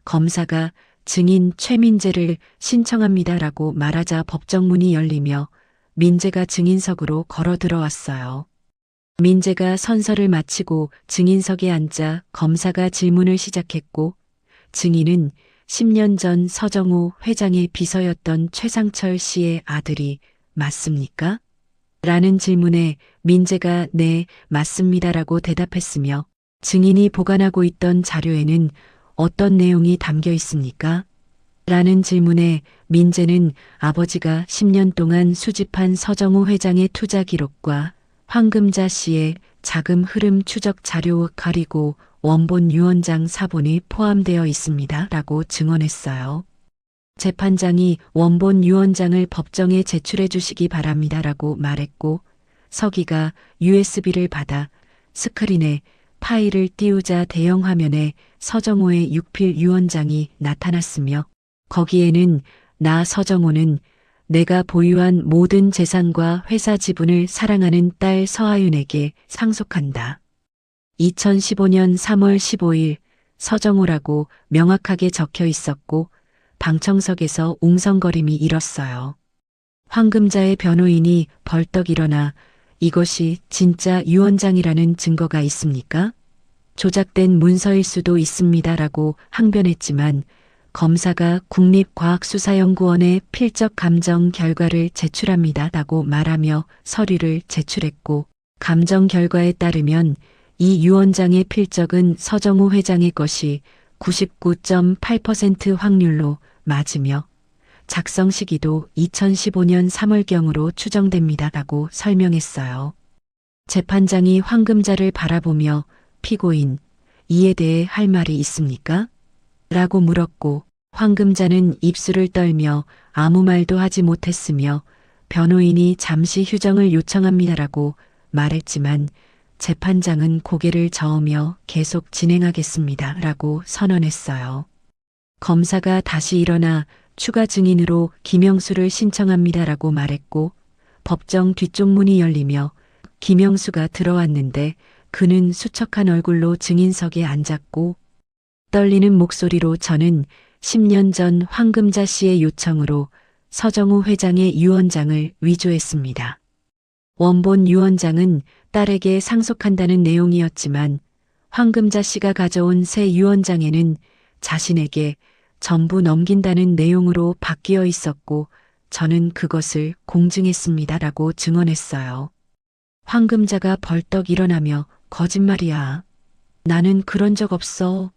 [SPEAKER 1] 검사가 증인 최민재를 신청합니다라고 말하자 법정문이 열리며 민재가 증인석으로 걸어 들어왔어요. 민재가 선서를 마치고 증인석에 앉자 검사가 질문을 시작했고 증인은 10년 전 서정우 회장의 비서였던 최상철 씨의 아들이 맞습니까? 라는 질문에 민재가 네, 맞습니다라고 대답했으며 증인이 보관하고 있던 자료에는 어떤 내용이 담겨 있습니까? 라는 질문에 민재는 아버지가 10년 동안 수집한 서정호 회장의 투자 기록과 황금자 씨의 자금 흐름 추적 자료 그리고 원본 유언장 사본이 포함되어 있습니다. 라고 증언했어요. 재판장이 원본 유언장을 법정에 제출해 주시기 바랍니다. 라고 말했고 서기가 USB를 받아 스크린에 파일을 띄우자 대형 화면에 서정호의 육필 유언장이 나타났으며 거기에는 나 서정호는 내가 보유한 모든 재산과 회사 지분을 사랑하는 딸 서하윤에게 상속한다. 2015년 3월 15일 서정호라고 명확하게 적혀 있었고 방청석에서 웅성거림이 일었어요. 황금자의 변호인이 벌떡 일어나 이것이 진짜 유언장이라는 증거가 있습니까? 조작된 문서일 수도 있습니다라고 항변했지만 검사가 국립과학수사연구원에 필적 감정 결과를 제출합니다라고 말하며 서류를 제출했고 감정 결과에 따르면 이 유언장의 필적은 서정호 회장의 것이 99.8% 확률로 맞으며 작성 시기도 2015년 3월경으로 추정됩니다라고 설명했어요. 재판장이 황금자를 바라보며 피고인, 이에 대해 할 말이 있습니까? 라고 물었고 황금자는 입술을 떨며 아무 말도 하지 못했으며 변호인이 잠시 휴정을 요청합니다라고 말했지만 재판장은 고개를 저으며 계속 진행하겠습니다라고 선언했어요. 검사가 다시 일어나 추가 증인으로 김영수를 신청합니다라고 말했고 법정 뒤쪽 문이 열리며 김영수가 들어왔는데 그는 수척한 얼굴로 증인석에 앉았고 떨리는 목소리로 저는 10년 전 황금자 씨의 요청으로 서정호 회장의 유언장을 위조했습니다. 원본 유언장은 딸에게 상속한다는 내용이었지만 황금자 씨가 가져온 새 유언장에는 자신에게 전부 넘긴다는 내용으로 바뀌어 있었고 저는 그것을 공증했습니다라고 증언했어요. 황금자가 벌떡 일어나며 거짓말이야. 나는 그런 적 없어.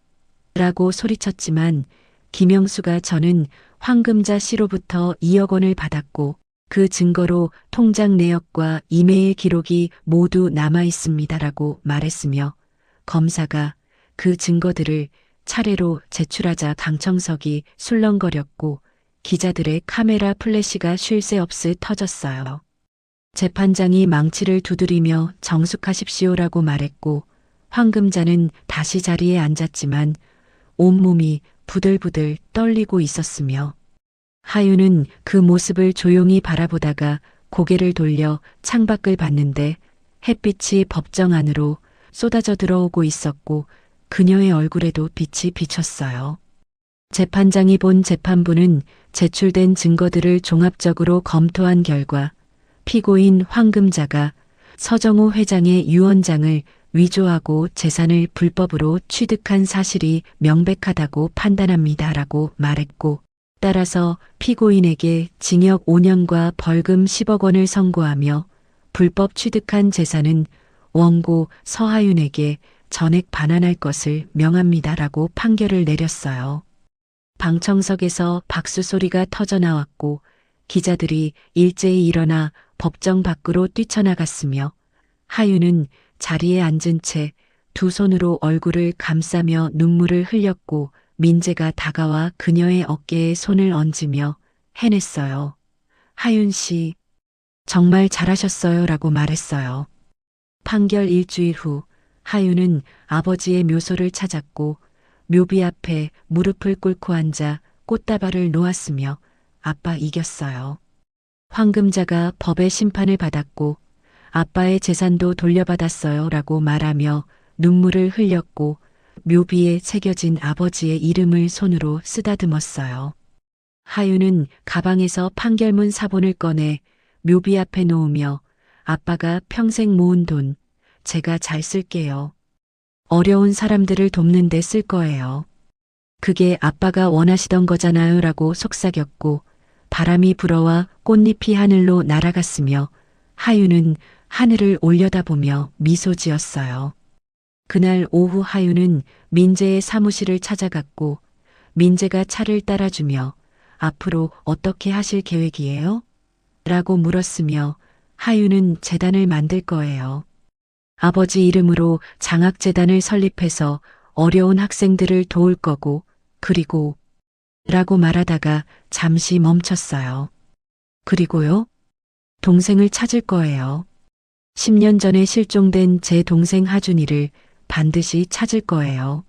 [SPEAKER 1] 라고 소리쳤지만 김영수가 저는 황금자 씨로부터 2억 원을 받았고 그 증거로 통장 내역과 이메일 기록이 모두 남아 있습니다라고 말했으며 검사가 그 증거들을 차례로 제출하자 방청석이 술렁거렸고 기자들의 카메라 플래시가 쉴 새 없이 터졌어요. 재판장이 망치를 두드리며 정숙하십시오라고 말했고 황금자는 다시 자리에 앉았지만 온몸이 부들부들 떨리고 있었으며 하윤은 그 모습을 조용히 바라보다가 고개를 돌려 창밖을 봤는데 햇빛이 법정 안으로 쏟아져 들어오고 있었고 그녀의 얼굴에도 빛이 비쳤어요. 재판장이 본 재판부는 제출된 증거들을 종합적으로 검토한 결과 피고인 황금자가 서정호 회장의 유언장을 위조하고 재산을 불법으로 취득한 사실이 명백하다고 판단합니다라고 말했고 따라서 피고인에게 징역 5년과 벌금 10억 원을 선고하며 불법 취득한 재산은 원고 서하윤에게 전액 반환할 것을 명합니다라고 판결을 내렸어요. 방청석에서 박수 소리가 터져나왔고 기자들이 일제히 일어나 법정 밖으로 뛰쳐나갔으며 하윤은 자리에 앉은 채 두 손으로 얼굴을 감싸며 눈물을 흘렸고 민재가 다가와 그녀의 어깨에 손을 얹으며 해냈어요. 하윤 씨, 정말 잘하셨어요 라고 말했어요. 판결 일주일 후 하윤은 아버지의 묘소를 찾았고 묘비 앞에 무릎을 꿇고 앉아 꽃다발을 놓았으며 아빠 이겼어요. 황금자가 법의 심판을 받았고 아빠의 재산도 돌려받았어요 라고 말하며 눈물을 흘렸고 묘비에 새겨진 아버지의 이름을 손으로 쓰다듬었어요. 하윤은 가방에서 판결문 사본을 꺼내 묘비 앞에 놓으며 아빠가 평생 모은 돈 제가 잘 쓸게요. 어려운 사람들을 돕는 데 쓸 거예요. 그게 아빠가 원하시던 거잖아요 라고 속삭였고 바람이 불어와 꽃잎이 하늘로 날아갔으며 하윤은 하늘을 올려다보며 미소 지었어요. 그날 오후 하윤은 민재의 사무실을 찾아갔고 민재가 차를 따라주며 앞으로 어떻게 하실 계획이에요? 라고 물었으며 하윤은 재단을 만들 거예요. 아버지 이름으로 장학재단을 설립해서 어려운 학생들을 도울 거고 그리고 라고 말하다가 잠시 멈췄어요. 그리고요? 동생을 찾을 거예요. 10년 전에 실종된 제 동생 하준이를 반드시 찾을 거예요.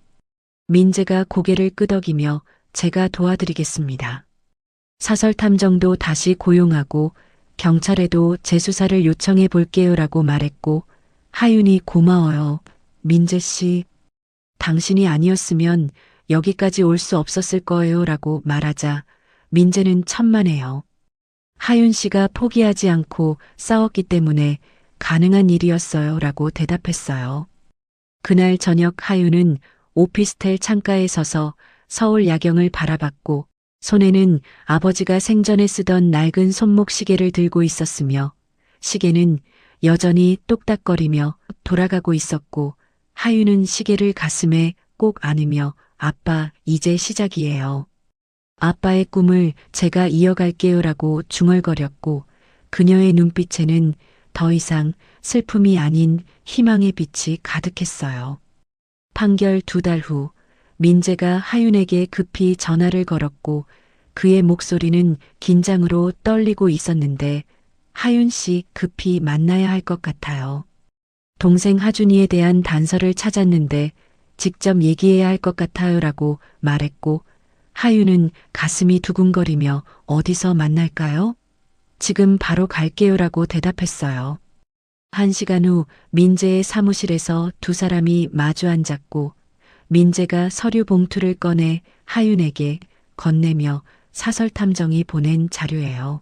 [SPEAKER 1] 민재가 고개를 끄덕이며 제가 도와드리겠습니다. 사설탐정도 다시 고용하고 경찰에도 재수사를 요청해 볼게요라고 말했고 하윤이 고마워요. 민재 씨, 당신이 아니었으면 여기까지 올 수 없었을 거예요라고 말하자 민재는 천만에요. 하윤 씨가 포기하지 않고 싸웠기 때문에 가능한 일이었어요라고 대답했어요. 그날 저녁 하윤은 오피스텔 창가에 서서 서울 야경을 바라봤고 손에는 아버지가 생전에 쓰던 낡은 손목 시계를 들고 있었으며 시계는 여전히 똑딱거리며 돌아가고 있었고 하윤은 시계를 가슴에 꼭 안으며 아빠, 이제 시작이에요. 아빠의 꿈을 제가 이어갈게요라고 중얼거렸고 그녀의 눈빛에는 더 이상 슬픔이 아닌 희망의 빛이 가득했어요. 판결 2달 후 민재가 하윤에게 급히 전화를 걸었고 그의 목소리는 긴장으로 떨리고 있었는데 하윤 씨 급히 만나야 할 것 같아요. 동생 하준이에 대한 단서를 찾았는데 직접 얘기해야 할 것 같아요라고 말했고 하윤은 가슴이 두근거리며 어디서 만날까요? 지금 바로 갈게요라고 대답했어요. 1시간 후 민재의 사무실에서 두 사람이 마주 앉았고 민재가 서류 봉투를 꺼내 하윤에게 건네며 사설탐정이 보낸 자료예요.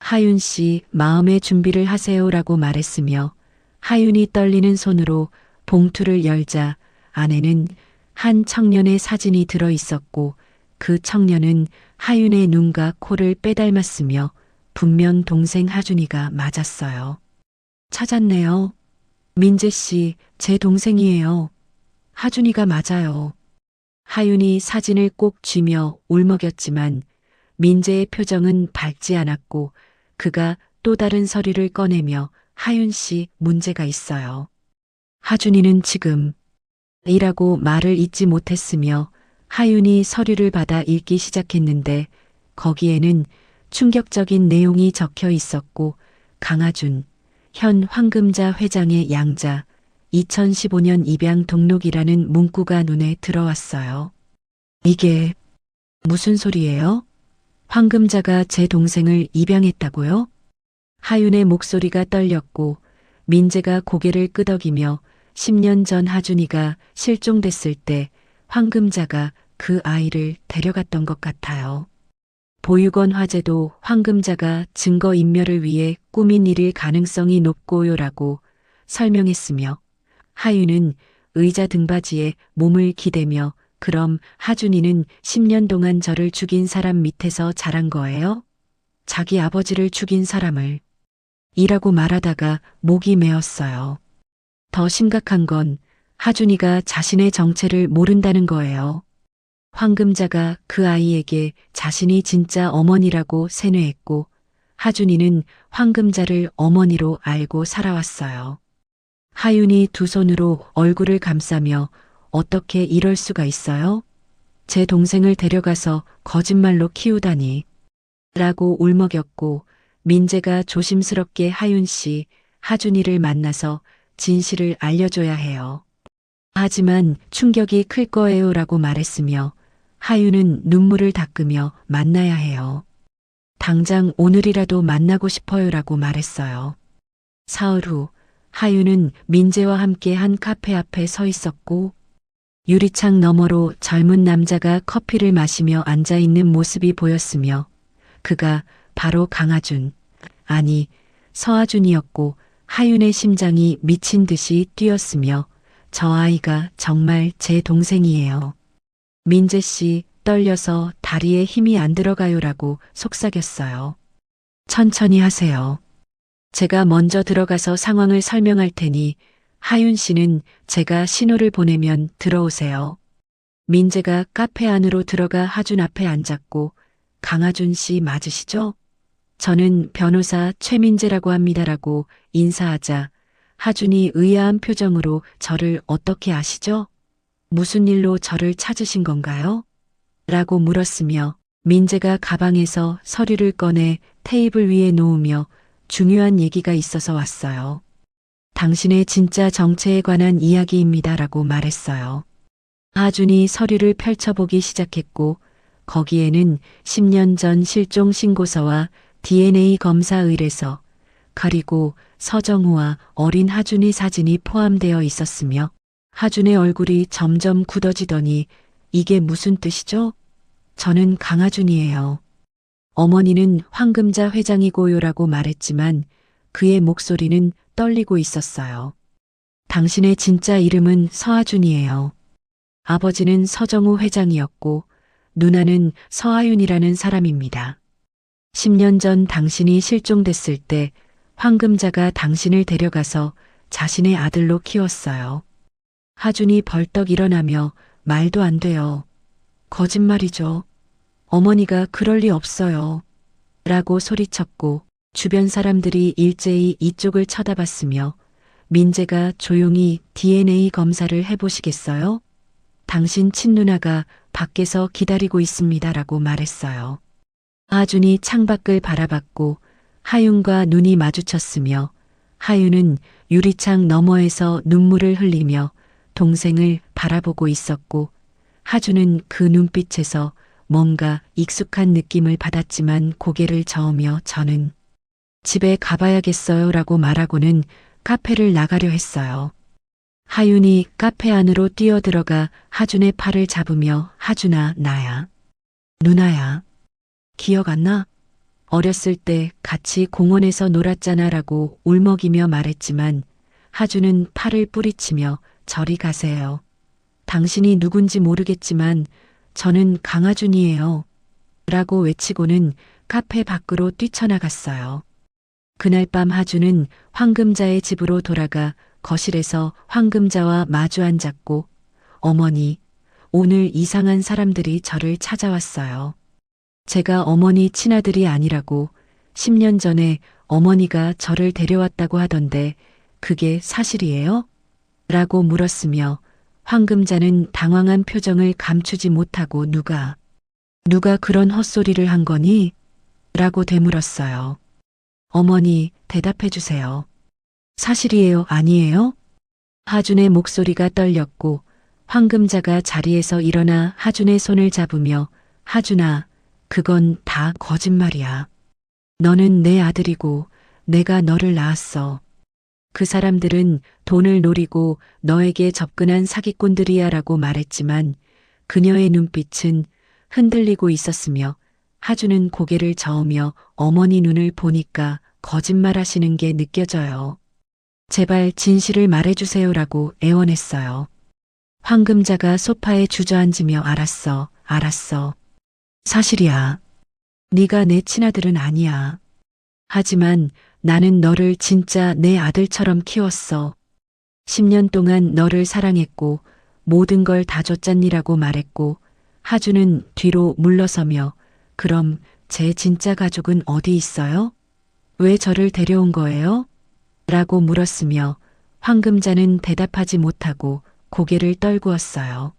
[SPEAKER 1] 하윤 씨 마음의 준비를 하세요라고 말했으며 하윤이 떨리는 손으로 봉투를 열자 안에는 한 청년의 사진이 들어 있었고 그 청년은 하윤의 눈과 코를 빼닮았으며 분명 동생 하준이가 맞았어요. 찾았네요. 민재 씨, 제 동생이에요. 하준이가 맞아요. 하윤이 사진을 꼭 쥐며 울먹였지만 민재의 표정은 밝지 않았고 그가 또 다른 서류를 꺼내며 하윤 씨 문제가 있어요. 하준이는 지금 이라고 말을 잇지 못했으며 하윤이 서류를 받아 읽기 시작했는데 거기에는 충격적인 내용이 적혀 있었고 강하준, 현 황금자 회장의 양자, 2015년 입양 등록이라는 문구가 눈에 들어왔어요. 이게 무슨 소리예요? 황금자가 제 동생을 입양했다고요? 하윤의 목소리가 떨렸고 민재가 고개를 끄덕이며 10년 전 하준이가 실종됐을 때 황금자가 그 아이를 데려갔던 것 같아요. 보육원 화재도 황금자가 증거인멸을 위해 꾸민 일일 가능성이 높고요라고 설명했으며 하윤은 의자 등받이에 몸을 기대며 그럼 하준이는 10년 동안 저를 죽인 사람 밑에서 자란 거예요? 자기 아버지를 죽인 사람을 이라고 말하다가 목이 메었어요. 더 심각한 건 하준이가 자신의 정체를 모른다는 거예요. 황금자가 그 아이에게 자신이 진짜 어머니라고 세뇌했고 하준이는 황금자를 어머니로 알고 살아왔어요. 하윤이 두 손으로 얼굴을 감싸며 어떻게 이럴 수가 있어요? 제 동생을 데려가서 거짓말로 키우다니 라고 울먹였고 민재가 조심스럽게 하윤 씨, 하준이를 만나서 진실을 알려줘야 해요. 하지만 충격이 클 거예요라고 말했으며 하윤은 눈물을 닦으며 만나야 해요. 당장 오늘이라도 만나고 싶어요라고 말했어요. 사흘 후 하윤은 민재와 함께 한 카페 앞에 서 있었고 유리창 너머로 젊은 남자가 커피를 마시며 앉아있는 모습이 보였으며 그가 바로 강하준, 아니 서하준이었고 하윤의 심장이 미친 듯이 뛰었으며 저 아이가 정말 제 동생이에요. 민재 씨 떨려서 다리에 힘이 안 들어가요라고 속삭였어요. 천천히 하세요. 제가 먼저 들어가서 상황을 설명할 테니 하윤 씨는 제가 신호를 보내면 들어오세요. 민재가 카페 안으로 들어가 하준 앞에 앉았고 강하준 씨 맞으시죠? 저는 변호사 최민재라고 합니다라고 인사하자 하준이 의아한 표정으로 저를 어떻게 아시죠? 무슨 일로 저를 찾으신 건가요? 라고 물었으며 민재가 가방에서 서류를 꺼내 테이블 위에 놓으며 중요한 얘기가 있어서 왔어요. 당신의 진짜 정체에 관한 이야기입니다라고 말했어요. 하준이 서류를 펼쳐보기 시작했고 거기에는 10년 전 실종 신고서와 DNA 검사 의뢰서 그리고 서정우와 어린 하준이 사진이 포함되어 있었으며 하준의 얼굴이 점점 굳어지더니 이게 무슨 뜻이죠? 저는 강하준이에요. 어머니는 황금자 회장이고요라고 말했지만 그의 목소리는 떨리고 있었어요. 당신의 진짜 이름은 서하준이에요. 아버지는 서정우 회장이었고 누나는 서하윤이라는 사람입니다. 10년 전 당신이 실종됐을 때 황금자가 당신을 데려가서 자신의 아들로 키웠어요. 하준이 벌떡 일어나며 말도 안 돼요. 거짓말이죠. 어머니가 그럴 리 없어요. 라고 소리쳤고 주변 사람들이 일제히 이쪽을 쳐다봤으며 민재가 조용히 DNA 검사를 해보시겠어요? 당신 친누나가 밖에서 기다리고 있습니다라고 말했어요. 하준이 창밖을 바라봤고 하윤과 눈이 마주쳤으며 하윤은 유리창 너머에서 눈물을 흘리며 동생을 바라보고 있었고 하준은 그 눈빛에서 뭔가 익숙한 느낌을 받았지만 고개를 저으며 저는 집에 가봐야겠어요 라고 말하고는 카페를 나가려 했어요. 하윤이 카페 안으로 뛰어들어가 하준의 팔을 잡으며 하준아 나야. 누나야. 기억 안 나? 어렸을 때 같이 공원에서 놀았잖아 라고 울먹이며 말했지만 하준은 팔을 뿌리치며 저리 가세요. 당신이 누군지 모르겠지만 저는 강하준이에요. 라고 외치고는 카페 밖으로 뛰쳐나갔어요. 그날 밤 하준은 황금자의 집으로 돌아가 거실에서 황금자와 마주 앉았고 어머니, 오늘 이상한 사람들이 저를 찾아왔어요. 제가 어머니 친아들이 아니라고 10년 전에 어머니가 저를 데려왔다고 하던데 그게 사실이에요? 라고 물었으며 황금자는 당황한 표정을 감추지 못하고 누가 그런 헛소리를 한 거니? 라고 되물었어요. 어머니 대답해 주세요. 사실이에요, 아니에요? 하준의 목소리가 떨렸고 황금자가 자리에서 일어나 하준의 손을 잡으며 하준아, 그건 다 거짓말이야. 너는 내 아들이고 내가 너를 낳았어. 그 사람들은 돈을 노리고 너에게 접근한 사기꾼들이야 라고 말했지만 그녀의 눈빛은 흔들리고 있었으며 하준은 고개를 저으며 어머니 눈을 보니까 거짓말하시는 게 느껴져요. 제발 진실을 말해주세요라고 애원했어요. 황금자가 소파에 주저앉으며 알았어, 알았어. 사실이야. 네가 내 친아들은 아니야. 하지만 나는 너를 진짜 내 아들처럼 키웠어. 10년 동안 너를 사랑했고 모든 걸 다 줬잖니라고 말했고 하준은 뒤로 물러서며 그럼 제 진짜 가족은 어디 있어요? 왜 저를 데려온 거예요? 라고 물었으며 황금자는 대답하지 못하고 고개를 떨구었어요.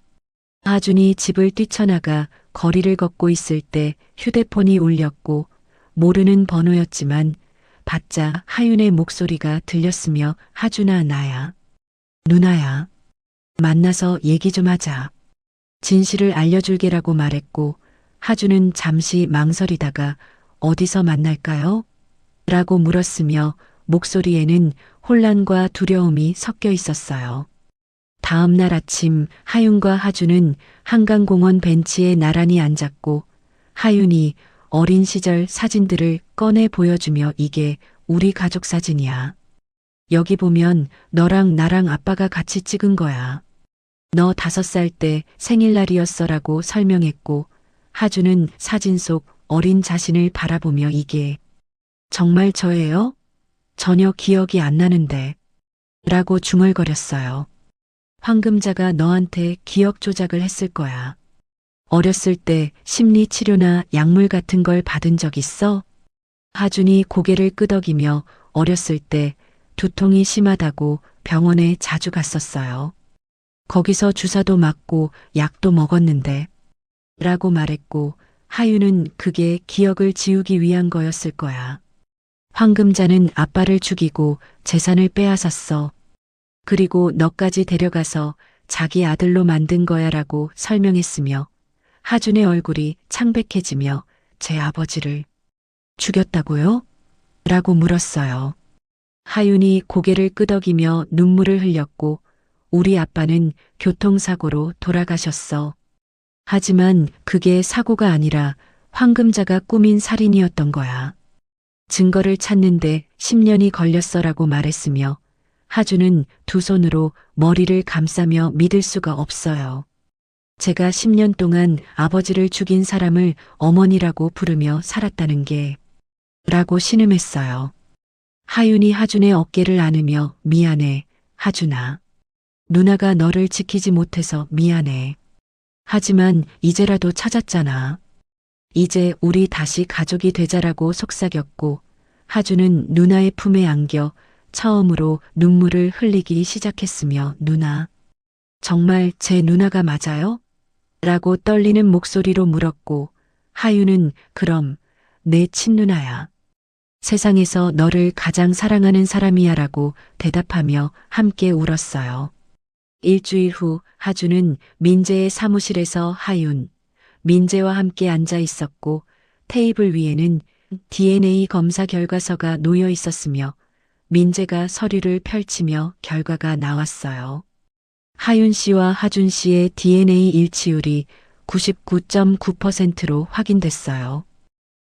[SPEAKER 1] 하준이 집을 뛰쳐나가 거리를 걷고 있을 때 휴대폰이 울렸고 모르는 번호였지만 받자 하윤의 목소리가 들렸으며 하준아 나야. 누나야. 만나서 얘기 좀 하자. 진실을 알려줄게라고 말했고 하준은 잠시 망설이다가 어디서 만날까요? 라고 물었으며 목소리에는 혼란과 두려움이 섞여 있었어요. 다음 날 아침 하윤과 하준은 한강공원 벤치에 나란히 앉았고 하윤이 어린 시절 사진들을 꺼내 보여주며 이게 우리 가족 사진이야. 여기 보면 너랑 나랑 아빠가 같이 찍은 거야. 너 5살 때 생일날이었어라고 설명했고 하준은 사진 속 어린 자신을 바라보며 이게 정말 저예요? 전혀 기억이 안 나는데 라고 중얼거렸어요. 황금자가 너한테 기억 조작을 했을 거야. 어렸을 때 심리 치료나 약물 같은 걸 받은 적 있어? 하준이 고개를 끄덕이며 어렸을 때 두통이 심하다고 병원에 자주 갔었어요. 거기서 주사도 맞고 약도 먹었는데 라고 말했고 하윤은 그게 기억을 지우기 위한 거였을 거야. 황금자는 아빠를 죽이고 재산을 빼앗았어. 그리고 너까지 데려가서 자기 아들로 만든 거야라고 설명했으며 하준의 얼굴이 창백해지며 제 아버지를 죽였다고요? 라고 물었어요. 하윤이 고개를 끄덕이며 눈물을 흘렸고 우리 아빠는 교통사고로 돌아가셨어. 하지만 그게 사고가 아니라 황금자가 꾸민 살인이었던 거야. 증거를 찾는데 10년이 걸렸어라고 말했으며 하준은 두 손으로 머리를 감싸며 믿을 수가 없어요. 제가 10년 동안 아버지를 죽인 사람을 어머니라고 부르며 살았다는 게 라고 신음했어요. 하윤이 하준의 어깨를 안으며 미안해, 하준아. 누나가 너를 지키지 못해서 미안해. 하지만 이제라도 찾았잖아. 이제 우리 다시 가족이 되자라고 속삭였고 하준은 누나의 품에 안겨 처음으로 눈물을 흘리기 시작했으며 누나, 정말 제 누나가 맞아요? 라고 떨리는 목소리로 물었고 하윤은 그럼 내 친누나야. 세상에서 너를 가장 사랑하는 사람이야 라고 대답하며 함께 울었어요. 일주일 후 하준은 민재의 사무실에서 하윤, 민재와 함께 앉아 있었고 테이블 위에는 DNA 검사 결과서가 놓여 있었으며 민재가 서류를 펼치며 결과가 나왔어요. 하윤 씨와 하준 씨의 DNA 일치율이 99.9%로 확인됐어요.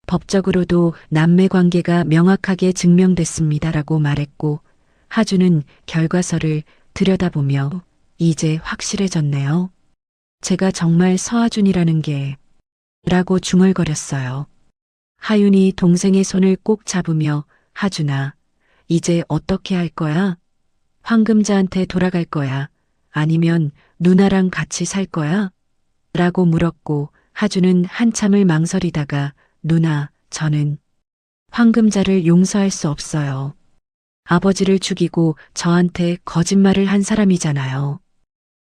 [SPEAKER 1] 법적으로도 남매 관계가 명확하게 증명됐습니다라고 말했고 하준은 결과서를 들여다보며 이제 확실해졌네요. 제가 정말 서하준이라는 게 라고 중얼거렸어요. 하윤이 동생의 손을 꼭 잡으며 하준아, 이제 어떻게 할 거야? 황금자한테 돌아갈 거야? 아니면 누나랑 같이 살 거야? 라고 물었고 하준은 한참을 망설이다가 누나, 저는 황금자를 용서할 수 없어요. 아버지를 죽이고 저한테 거짓말을 한 사람이잖아요.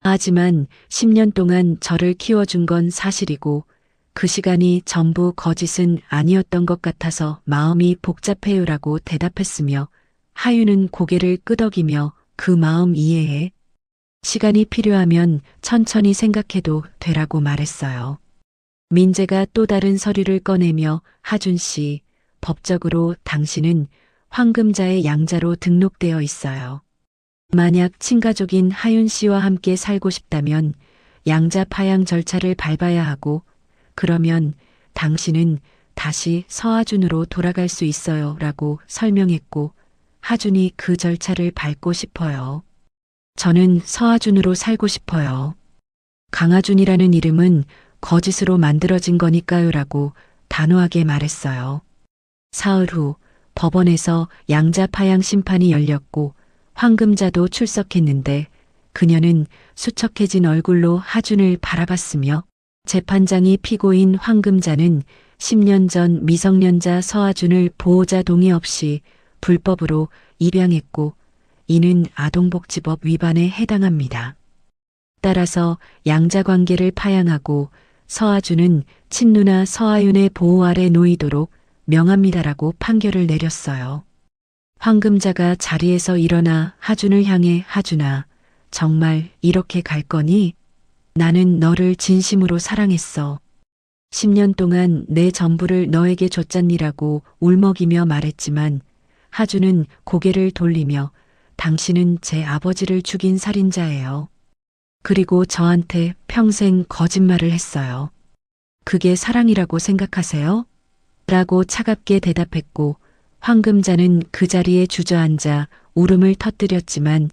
[SPEAKER 1] 하지만 10년 동안 저를 키워준 건 사실이고 그 시간이 전부 거짓은 아니었던 것 같아서 마음이 복잡해요라고 대답했으며 하윤은 고개를 끄덕이며 그 마음 이해해. 시간이 필요하면 천천히 생각해도 되라고 말했어요. 민재가 또 다른 서류를 꺼내며 하준 씨, 법적으로 당신은 황금자의 양자로 등록되어 있어요. 만약 친가족인 하윤 씨와 함께 살고 싶다면 양자 파양 절차를 밟아야 하고 그러면 당신은 다시 서하준으로 돌아갈 수 있어요 라고 설명했고 하준이 그 절차를 밟고 싶어요. 저는 서하준으로 살고 싶어요. 강하준이라는 이름은 거짓으로 만들어진 거니까요 라고 단호하게 말했어요. 사흘 후 법원에서 양자 파양 심판이 열렸고 황금자도 출석했는데 그녀는 수척해진 얼굴로 하준을 바라봤으며 재판장이 피고인 황금자는 10년 전 미성년자 서하준을 보호자 동의 없이 불법으로 입양했고 이는 아동복지법 위반에 해당합니다. 따라서 양자관계를 파양하고 서하준은 친누나 서하윤의 보호 아래 놓이도록 명합니다라고 판결을 내렸어요. 황금자가 자리에서 일어나 하준을 향해 하준아, 정말 이렇게 갈 거니? 나는 너를 진심으로 사랑했어. 10년 동안 내 전부를 너에게 줬잖니라고 울먹이며 말했지만 하준은 고개를 돌리며 당신은 제 아버지를 죽인 살인자예요. 그리고 저한테 평생 거짓말을 했어요. 그게 사랑이라고 생각하세요? 라고 차갑게 대답했고 황금자는 그 자리에 주저앉아 울음을 터뜨렸지만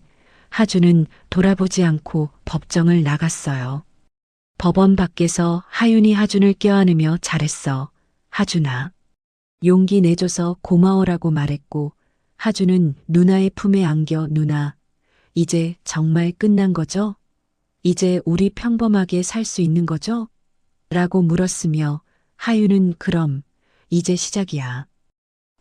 [SPEAKER 1] 하준은 돌아보지 않고 법정을 나갔어요. 법원 밖에서 하윤이 하준을 껴안으며 잘했어. 하준아. 용기 내줘서 고마워라고 말했고 하준은 누나의 품에 안겨 누나, 이제 정말 끝난 거죠? 이제 우리 평범하게 살 수 있는 거죠? 라고 물었으며 하윤은 그럼 이제 시작이야.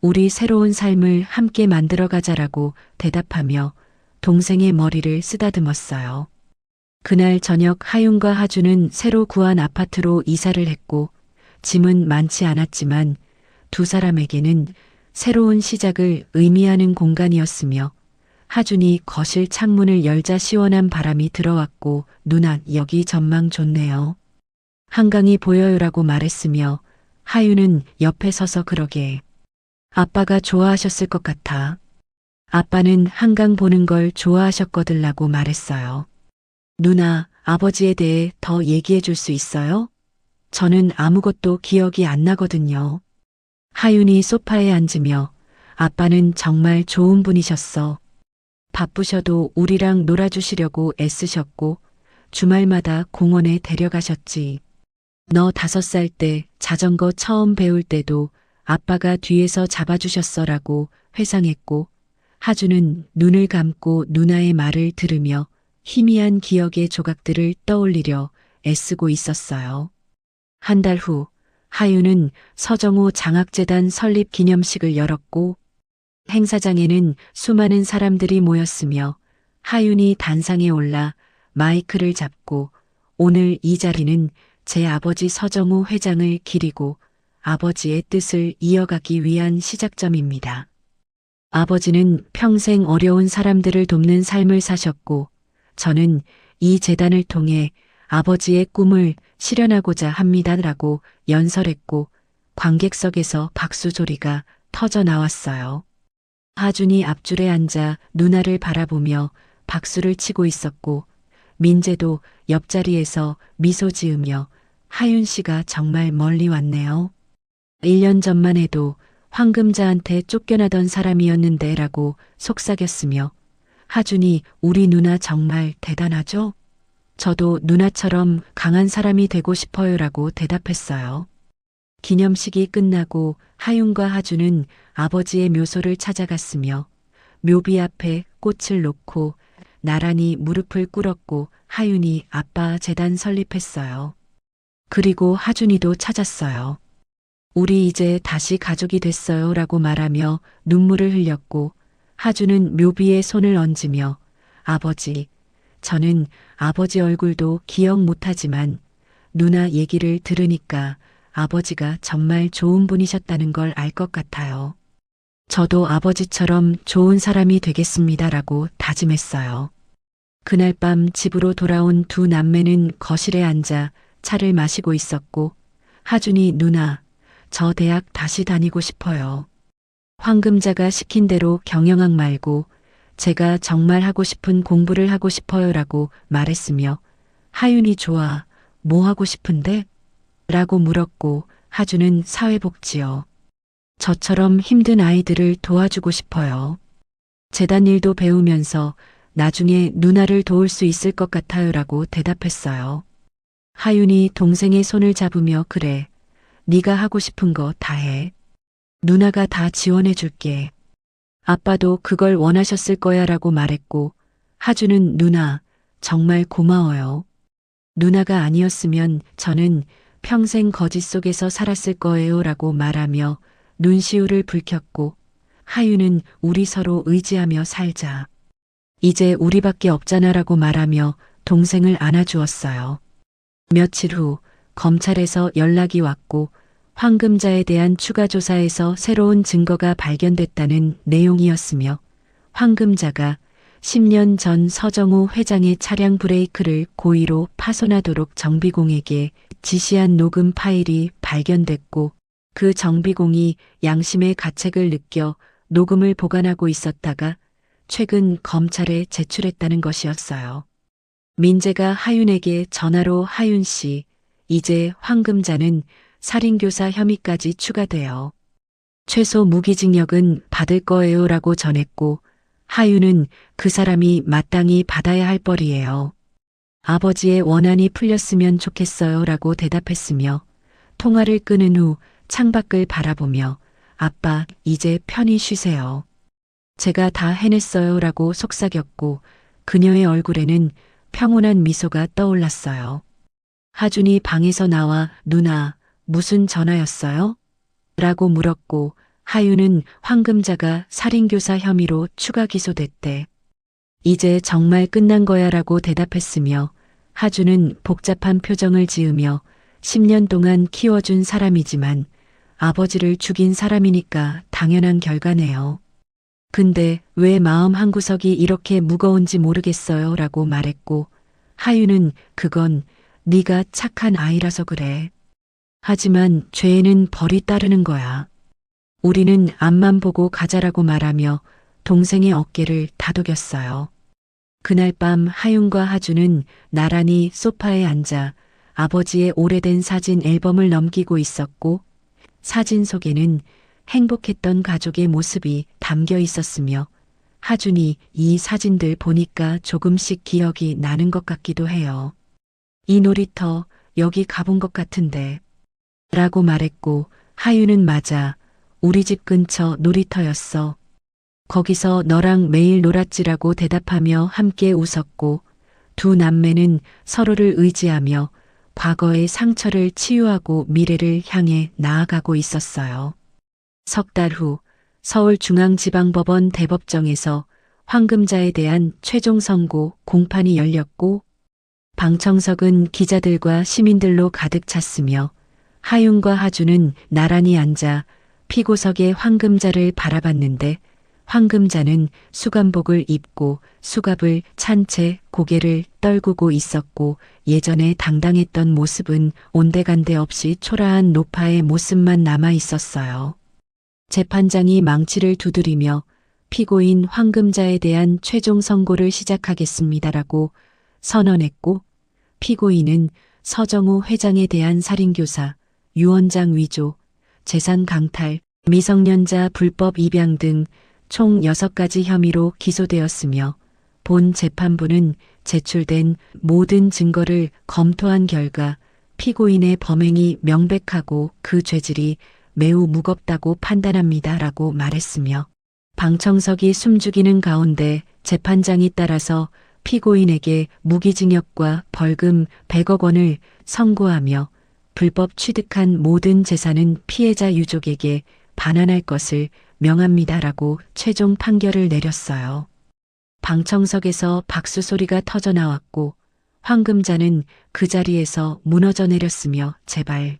[SPEAKER 1] 우리 새로운 삶을 함께 만들어 가자라고 대답하며 동생의 머리를 쓰다듬었어요. 그날 저녁 하윤과 하주는 새로 구한 아파트로 이사를 했고 짐은 많지 않았지만 두 사람에게는 새로운 시작을 의미하는 공간이었으며 하준이 거실 창문을 열자 시원한 바람이 들어왔고 누나 여기 전망 좋네요. 한강이 보여요라고 말했으며 하윤은 옆에 서서 그러게. 아빠가 좋아하셨을 것 같아. 아빠는 한강 보는 걸 좋아하셨거들라고 말했어요. 누나, 아버지에 대해 더 얘기해 줄 수 있어요? 저는 아무것도 기억이 안 나거든요. 하윤이 소파에 앉으며 아빠는 정말 좋은 분이셨어. 바쁘셔도 우리랑 놀아주시려고 애쓰셨고 주말마다 공원에 데려가셨지. 너 5살 때 자전거 처음 배울 때도 아빠가 뒤에서 잡아주셨어라고 회상했고 하주는 눈을 감고 누나의 말을 들으며 희미한 기억의 조각들을 떠올리려 애쓰고 있었어요. 한 달 후 하윤은 서정호 장학재단 설립 기념식을 열었고 행사장에는 수많은 사람들이 모였으며 하윤이 단상에 올라 마이크를 잡고 오늘 이 자리는 제 아버지 서정호 회장을 기리고 아버지의 뜻을 이어가기 위한 시작점입니다. 아버지는 평생 어려운 사람들을 돕는 삶을 사셨고 저는 이 재단을 통해 아버지의 꿈을 실현하고자 합니다라고 연설했고 관객석에서 박수 소리가 터져 나왔어요. 하준이 앞줄에 앉아 누나를 바라보며 박수를 치고 있었고 민재도 옆자리에서 미소 지으며 하윤 씨가 정말 멀리 왔네요. 1년 전만 해도 황금자한테 쫓겨나던 사람이었는데 라고 속삭였으며 하준이 우리 누나 정말 대단하죠? 저도 누나처럼 강한 사람이 되고 싶어요 라고 대답했어요. 기념식이 끝나고 하윤과 하준은 아버지의 묘소를 찾아갔으며 묘비 앞에 꽃을 놓고 나란히 무릎을 꿇었고 하윤이 아빠 재단 설립했어요. 그리고 하준이도 찾았어요. 우리 이제 다시 가족이 됐어요 라고 말하며 눈물을 흘렸고 하준은 묘비에 손을 얹으며 아버지, 저는 아버지 얼굴도 기억 못하지만 누나 얘기를 들으니까 아버지가 정말 좋은 분이셨다는 걸 알 것 같아요. 저도 아버지처럼 좋은 사람이 되겠습니다라고 다짐했어요. 그날 밤 집으로 돌아온 두 남매는 거실에 앉아 차를 마시고 있었고 하준이 누나, 저 대학 다시 다니고 싶어요. 황금자가 시킨 대로 경영학 말고 제가 정말 하고 싶은 공부를 하고 싶어요라고 말했으며 하윤이 좋아, 뭐 하고 싶은데? 라고 물었고 하준은 사회복지요. 저처럼 힘든 아이들을 도와주고 싶어요. 재단 일도 배우면서 나중에 누나를 도울 수 있을 것 같아요라고 대답했어요. 하윤이 동생의 손을 잡으며 그래, 네가 하고 싶은 거 다 해. 누나가 다 지원해 줄게. 아빠도 그걸 원하셨을 거야 라고 말했고 하준은 누나 정말 고마워요. 누나가 아니었으면 저는 평생 거짓 속에서 살았을 거예요 라고 말하며 눈시울을 붉혔고 하윤은 우리 서로 의지하며 살자. 이제 우리밖에 없잖아 라고 말하며 동생을 안아주었어요. 며칠 후 검찰에서 연락이 왔고 황금자에 대한 추가 조사에서 새로운 증거가 발견됐다는 내용이었으며 황금자가 10년 전 서정호 회장의 차량 브레이크를 고의로 파손하도록 정비공에게 지시한 녹음 파일이 발견됐고 그 정비공이 양심의 가책을 느껴 녹음을 보관하고 있었다가 최근 검찰에 제출했다는 것이었어요. 민재가 하윤에게 전화로 하윤 씨, 이제 황금자는 살인교사 혐의까지 추가되어 최소 무기징역은 받을 거예요 라고 전했고 하윤은 그 사람이 마땅히 받아야 할 벌이에요. 아버지의 원한이 풀렸으면 좋겠어요 라고 대답했으며 통화를 끊은 후 창밖을 바라보며 아빠 이제 편히 쉬세요. 제가 다 해냈어요 라고 속삭였고 그녀의 얼굴에는 평온한 미소가 떠올랐어요. 하준이 방에서 나와 누나, 무슨 전화였어요? 라고 물었고 하유는 황금자가 살인교사 혐의로 추가 기소됐대. 이제 정말 끝난 거야 라고 대답했으며 하준은 복잡한 표정을 지으며 10년 동안 키워준 사람이지만 아버지를 죽인 사람이니까 당연한 결과네요. 근데 왜 마음 한구석이 이렇게 무거운지 모르겠어요 라고 말했고 하유는 그건 네가 착한 아이라서 그래. 하지만 죄에는 벌이 따르는 거야. 우리는 앞만 보고 가자라고 말하며 동생의 어깨를 다독였어요. 그날 밤 하윤과 하주는 나란히 소파에 앉아 아버지의 오래된 사진 앨범을 넘기고 있었고 사진 속에는 행복했던 가족의 모습이 담겨 있었으며 하준이 이 사진들 보니까 조금씩 기억이 나는 것 같기도 해요. 이 놀이터 여기 가본 것 같은데 라고 말했고 하유는 맞아. 우리 집 근처 놀이터였어. 거기서 너랑 매일 놀았지라고 대답하며 함께 웃었고 두 남매는 서로를 의지하며 과거의 상처를 치유하고 미래를 향해 나아가고 있었어요. 석 달 후 서울중앙지방법원 대법정에서 황금자에 대한 최종 선고 공판이 열렸고 방청석은 기자들과 시민들로 가득 찼으며 하윤과 하주는 나란히 앉아 피고석의 황금자를 바라봤는데 황금자는 수감복을 입고 수갑을 찬 채 고개를 떨구고 있었고 예전에 당당했던 모습은 온데간데 없이 초라한 노파의 모습만 남아 있었어요. 재판장이 망치를 두드리며 피고인 황금자에 대한 최종 선고를 시작하겠습니다라고 선언했고 피고인은 서정우 회장에 대한 살인교사, 유언장 위조, 재산 강탈, 미성년자 불법 입양 등 총 6가지 혐의로 기소되었으며 본 재판부는 제출된 모든 증거를 검토한 결과 피고인의 범행이 명백하고 그 죄질이 매우 무겁다고 판단합니다라고 말했으며 방청석이 숨죽이는 가운데 재판장이 따라서 피고인에게 무기징역과 벌금 100억 원을 선고하며 불법 취득한 모든 재산은 피해자 유족에게 반환할 것을 명합니다라고 최종 판결을 내렸어요. 방청석에서 박수 소리가 터져 나왔고 황금자는 그 자리에서 무너져 내렸으며 제발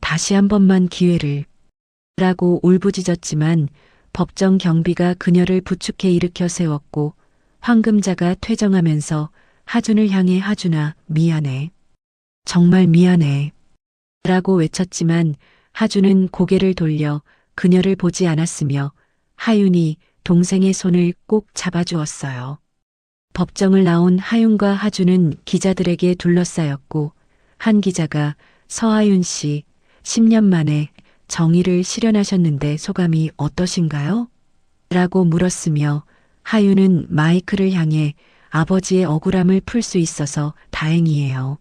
[SPEAKER 1] 다시 한 번만 기회를 라고 울부짖었지만 법정 경비가 그녀를 부축해 일으켜 세웠고 황금자가 퇴정하면서 하준을 향해 하준아 미안해. 정말 미안해. 라고 외쳤지만 하준은 고개를 돌려 그녀를 보지 않았으며 하윤이 동생의 손을 꼭 잡아주었어요. 법정을 나온 하윤과 하준은 기자들에게 둘러싸였고 한 기자가 서하윤 씨 10년 만에 정의를 실현하셨는데 소감이 어떠신가요? 라고 물었으며 하윤은 마이크를 향해 아버지의 억울함을 풀 수 있어서 다행이에요.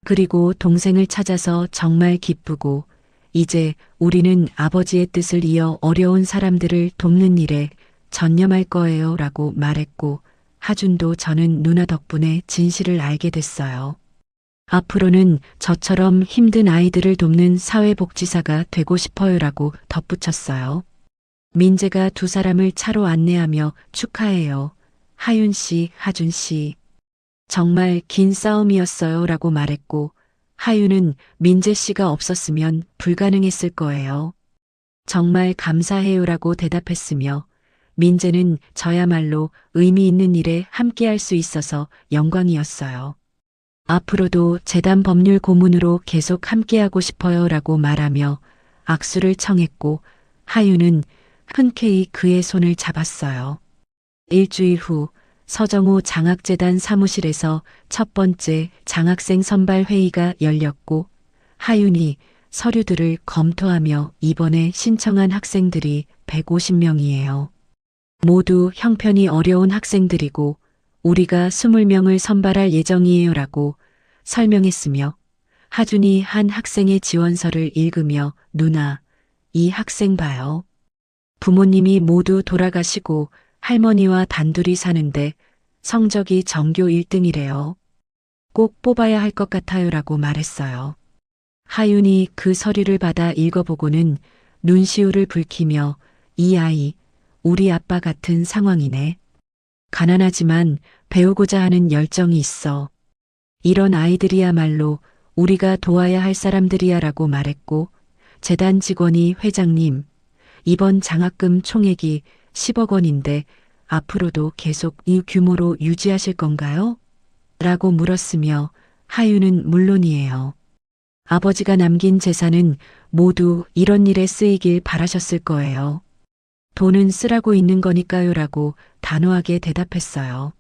[SPEAKER 1] 그리고 동생을 찾아서 정말 기쁘고 이제 우리는 아버지의 뜻을 이어 어려운 사람들을 돕는 일에 전념할 거예요 라고 말했고 하준도 저는 누나 덕분에 진실을 알게 됐어요. 앞으로는 저처럼 힘든 아이들을 돕는 사회복지사가 되고 싶어요라고 덧붙였어요. 민재가 두 사람을 차로 안내하며 축하해요. 하윤 씨, 하준 씨. 정말 긴 싸움이었어요 라고 말했고 하윤은 민재 씨가 없었으면 불가능했을 거예요. 정말 감사해요라고 대답했으며 민재는 저야말로 의미 있는 일에 함께할 수 있어서 영광이었어요. 앞으로도 재단 법률 고문으로 계속 함께하고 싶어요라고 말하며 악수를 청했고 하윤은 흔쾌히 그의 손을 잡았어요. 일주일 후 서정우 장학재단 사무실에서 첫 번째 장학생 선발 회의가 열렸고 하윤이 서류들을 검토하며 이번에 신청한 학생들이 150명이에요. 모두 형편이 어려운 학생들이고 우리가 20명을 선발할 예정이에요라고 설명했으며 하준이 한 학생의 지원서를 읽으며 누나, 이 학생 봐요. 부모님이 모두 돌아가시고 할머니와 단둘이 사는데 성적이 전교 1등이래요. 꼭 뽑아야 할 것 같아요라고 말했어요. 하윤이 그 서류를 받아 읽어보고는 눈시울을 붉히며 이 아이, 우리 아빠 같은 상황이네. 가난하지만 배우고자 하는 열정이 있어. 이런 아이들이야말로 우리가 도와야 할 사람들이야라고 말했고, 재단 직원이 회장님, 이번 장학금 총액이 10억 원인데 앞으로도 계속 이 규모로 유지하실 건가요? 라고 물었으며 하윤은 물론이에요. 아버지가 남긴 재산은 모두 이런 일에 쓰이길 바라셨을 거예요. 돈은 쓰라고 있는 거니까요 라고 단호하게 대답했어요.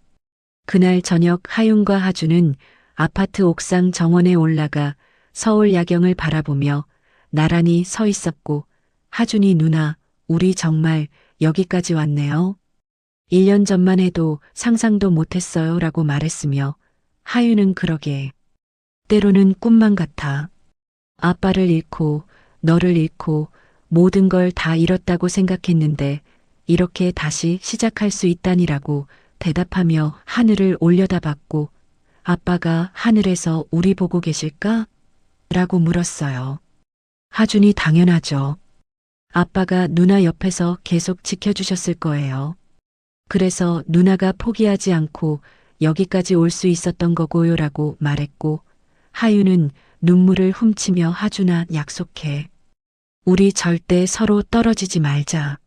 [SPEAKER 1] 그날 저녁 하윤과 하주는 아파트 옥상 정원에 올라가 서울 야경을 바라보며 나란히 서 있었고 하준이 누나, 우리 정말 여기까지 왔네요. 1년 전만 해도 상상도 못했어요 라고 말했으며 하윤은 그러게. 때로는 꿈만 같아. 아빠를 잃고 너를 잃고 모든 걸 다 잃었다고 생각했는데 이렇게 다시 시작할 수 있다니라고 대답하며 하늘을 올려다봤고 아빠가 하늘에서 우리 보고 계실까? 라고 물었어요. 하준이 당연하죠. 아빠가 누나 옆에서 계속 지켜주셨을 거예요. 그래서 누나가 포기하지 않고 여기까지 올 수 있었던 거고요 라고 말했고 하윤은 눈물을 훔치며 하준아 약속해. 우리 절대 서로 떨어지지 말자.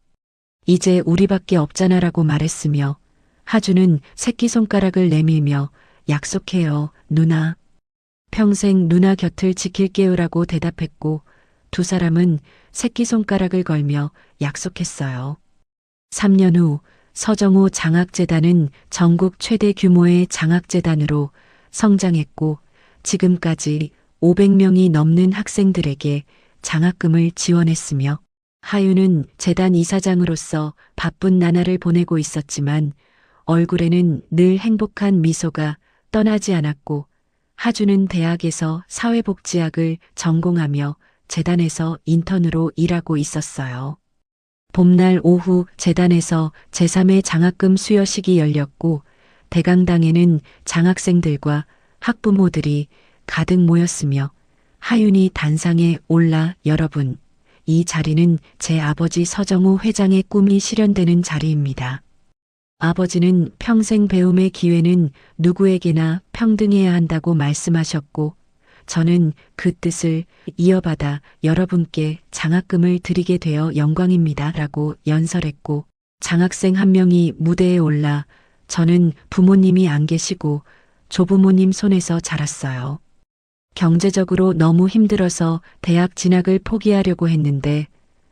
[SPEAKER 1] 이제 우리밖에 없잖아 라고 말했으며 하준은 새끼손가락을 내밀며 약속해요, 누나. 평생 누나 곁을 지킬게요 라고 대답했고 두 사람은 새끼손가락을 걸며 약속했어요. 3년 후 서정호 장학재단은 전국 최대 규모의 장학재단으로 성장했고 지금까지 500명이 넘는 학생들에게 장학금을 지원했으며 하윤은 재단 이사장으로서 바쁜 나날을 보내고 있었지만 얼굴에는 늘 행복한 미소가 떠나지 않았고 하주는 대학에서 사회복지학을 전공하며 재단에서 인턴으로 일하고 있었어요. 봄날 오후 재단에서 제3회 장학금 수여식이 열렸고 대강당에는 장학생들과 학부모들이 가득 모였으며 하윤이 단상에 올라 여러분, 이 자리는 제 아버지 서정우 회장의 꿈이 실현되는 자리입니다. 아버지는 평생 배움의 기회는 누구에게나 평등해야 한다고 말씀하셨고 저는 그 뜻을 이어받아 여러분께 장학금을 드리게 되어 영광입니다. 라고 연설했고 장학생 한 명이 무대에 올라 저는 부모님이 안 계시고 조부모님 손에서 자랐어요. 경제적으로 너무 힘들어서 대학 진학을 포기하려고 했는데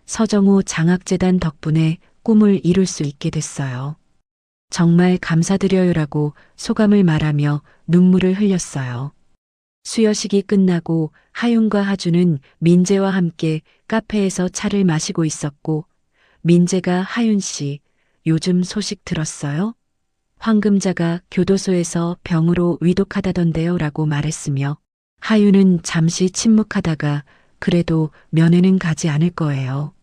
[SPEAKER 1] 서정우 장학재단 덕분에 꿈을 이룰 수 있게 됐어요. 정말 감사드려요라고 소감을 말하며 눈물을 흘렸어요. 수여식이 끝나고 하윤과 하주는 민재와 함께 카페에서 차를 마시고 있었고 민재가 하윤 씨, 요즘 소식 들었어요? 황금자가 교도소에서 병으로 위독하다던데요 라고 말했으며 하윤은 잠시 침묵하다가 그래도 면회는 가지 않을 거예요.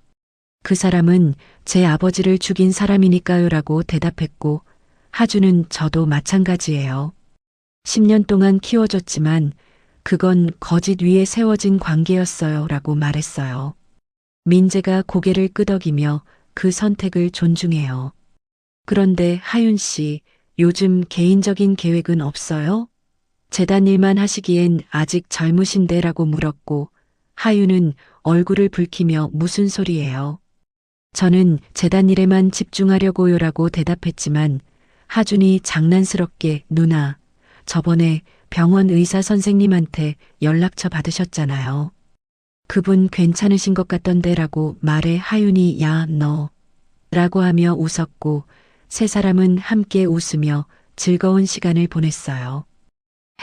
[SPEAKER 1] 그 사람은 제 아버지를 죽인 사람이니까요 라고 대답했고 하주는 저도 마찬가지예요. 10년 동안 키워줬지만 그건 거짓 위에 세워진 관계였어요 라고 말했어요. 민재가 고개를 끄덕이며 그 선택을 존중해요. 그런데 하윤 씨, 요즘 개인적인 계획은 없어요? 재단 일만 하시기엔 아직 젊으신데 라고 물었고 하윤은 얼굴을 붉히며 무슨 소리예요? 저는 재단 일에만 집중하려고요 라고 대답했지만 하준이 장난스럽게 누나, 저번에 병원 의사 선생님한테 연락처 받으셨잖아요. 그분 괜찮으신 것 같던데 라고 말해 하윤이 야, 너 라고 하며 웃었고 세 사람은 함께 웃으며 즐거운 시간을 보냈어요.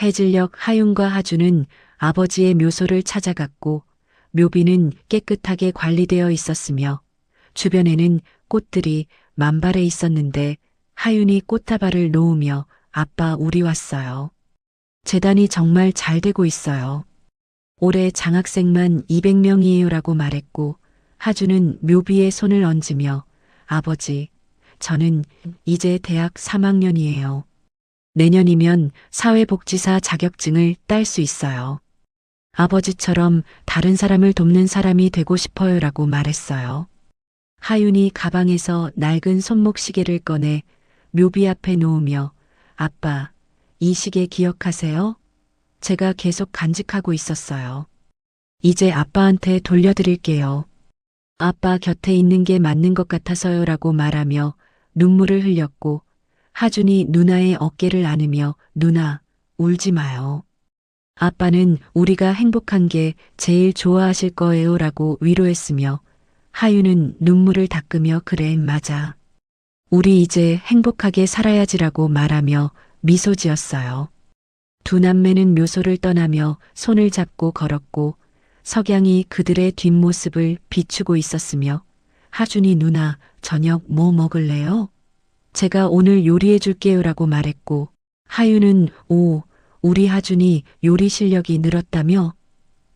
[SPEAKER 1] 해질녘 하윤과 하주는 아버지의 묘소를 찾아갔고 묘비는 깨끗하게 관리되어 있었으며 주변에는 꽃들이 만발해 있었는데 하윤이 꽃다발을 놓으며 아빠 우리 왔어요. 재단이 정말 잘 되고 있어요. 올해 장학생만 200명이에요 라고 말했고 하주는 묘비에 손을 얹으며 아버지, 저는 이제 대학 3학년이에요. 내년이면 사회복지사 자격증을 딸 수 있어요. 아버지처럼 다른 사람을 돕는 사람이 되고 싶어요라고 말했어요. 하윤이 가방에서 낡은 손목 시계를 꺼내 묘비 앞에 놓으며 아빠, 이 시계 기억하세요? 제가 계속 간직하고 있었어요. 이제 아빠한테 돌려드릴게요. 아빠 곁에 있는 게 맞는 것 같아서요라고 말하며 눈물을 흘렸고 하준이 누나의 어깨를 안으며 누나, 울지 마요. 아빠는 우리가 행복한 게 제일 좋아하실 거예요라고 위로했으며 하윤은 눈물을 닦으며 그래, 맞아. 우리 이제 행복하게 살아야지라고 말하며 미소 지었어요. 두 남매는 묘소를 떠나며 손을 잡고 걸었고 석양이 그들의 뒷모습을 비추고 있었으며 하준이 누나, 저녁 뭐 먹을래요? 제가 오늘 요리해 줄게요라고 말했고 하윤은 오, 우리 하준이 요리 실력이 늘었다며?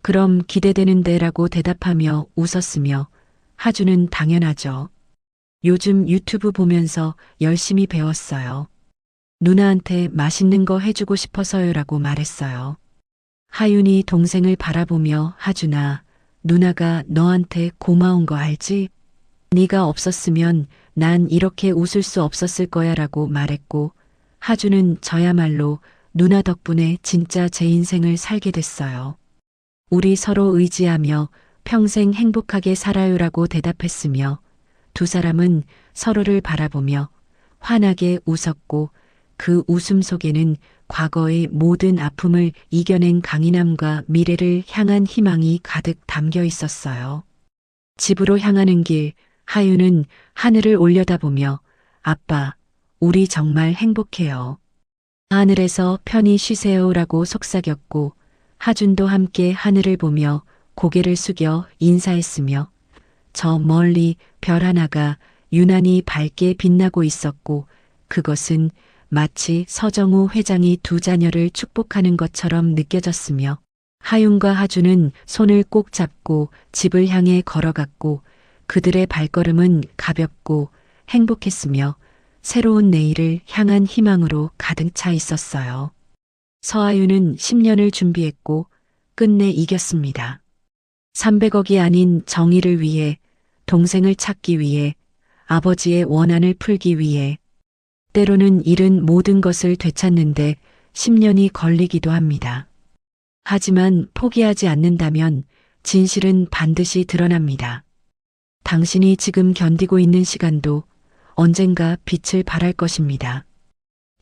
[SPEAKER 1] 그럼 기대되는데라고 대답하며 웃었으며 하준은 당연하죠. 요즘 유튜브 보면서 열심히 배웠어요. 누나한테 맛있는 거 해주고 싶어서요라고 말했어요. 하윤이 동생을 바라보며 하준아, 누나가 너한테 고마운 거 알지? 네가 없었으면 난 이렇게 웃을 수 없었을 거야라고 말했고 하준은 저야말로 누나 덕분에 진짜 제 인생을 살게 됐어요. 우리 서로 의지하며 평생 행복하게 살아요라고 대답했으며 두 사람은 서로를 바라보며 환하게 웃었고 그 웃음 속에는 과거의 모든 아픔을 이겨낸 강인함과 미래를 향한 희망이 가득 담겨 있었어요. 집으로 향하는 길, 하윤은 하늘을 올려다보며 아빠, 우리 정말 행복해요. 하늘에서 편히 쉬세요라고 속삭였고 하준도 함께 하늘을 보며 고개를 숙여 인사했으며 저 멀리 별 하나가 유난히 밝게 빛나고 있었고 그것은 마치 서정우 회장이 두 자녀를 축복하는 것처럼 느껴졌으며 하윤과 하준은 손을 꼭 잡고 집을 향해 걸어갔고 그들의 발걸음은 가볍고 행복했으며 새로운 내일을 향한 희망으로 가득 차 있었어요. 서하윤은 10년을 준비했고 끝내 이겼습니다. 300억이 아닌 정의를 위해, 동생을 찾기 위해, 아버지의 원한을 풀기 위해, 때로는 잃은 모든 것을 되찾는데 10년이 걸리기도 합니다. 하지만 포기하지 않는다면 진실은 반드시 드러납니다. 당신이 지금 견디고 있는 시간도 언젠가 빛을 발할 것입니다.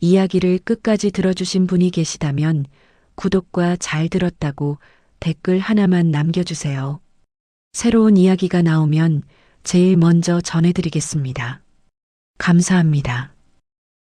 [SPEAKER 1] 이야기를 끝까지 들어주신 분이 계시다면 구독과 잘 들었다고 댓글 하나만 남겨주세요. 새로운 이야기가 나오면 제일 먼저 전해드리겠습니다. 감사합니다.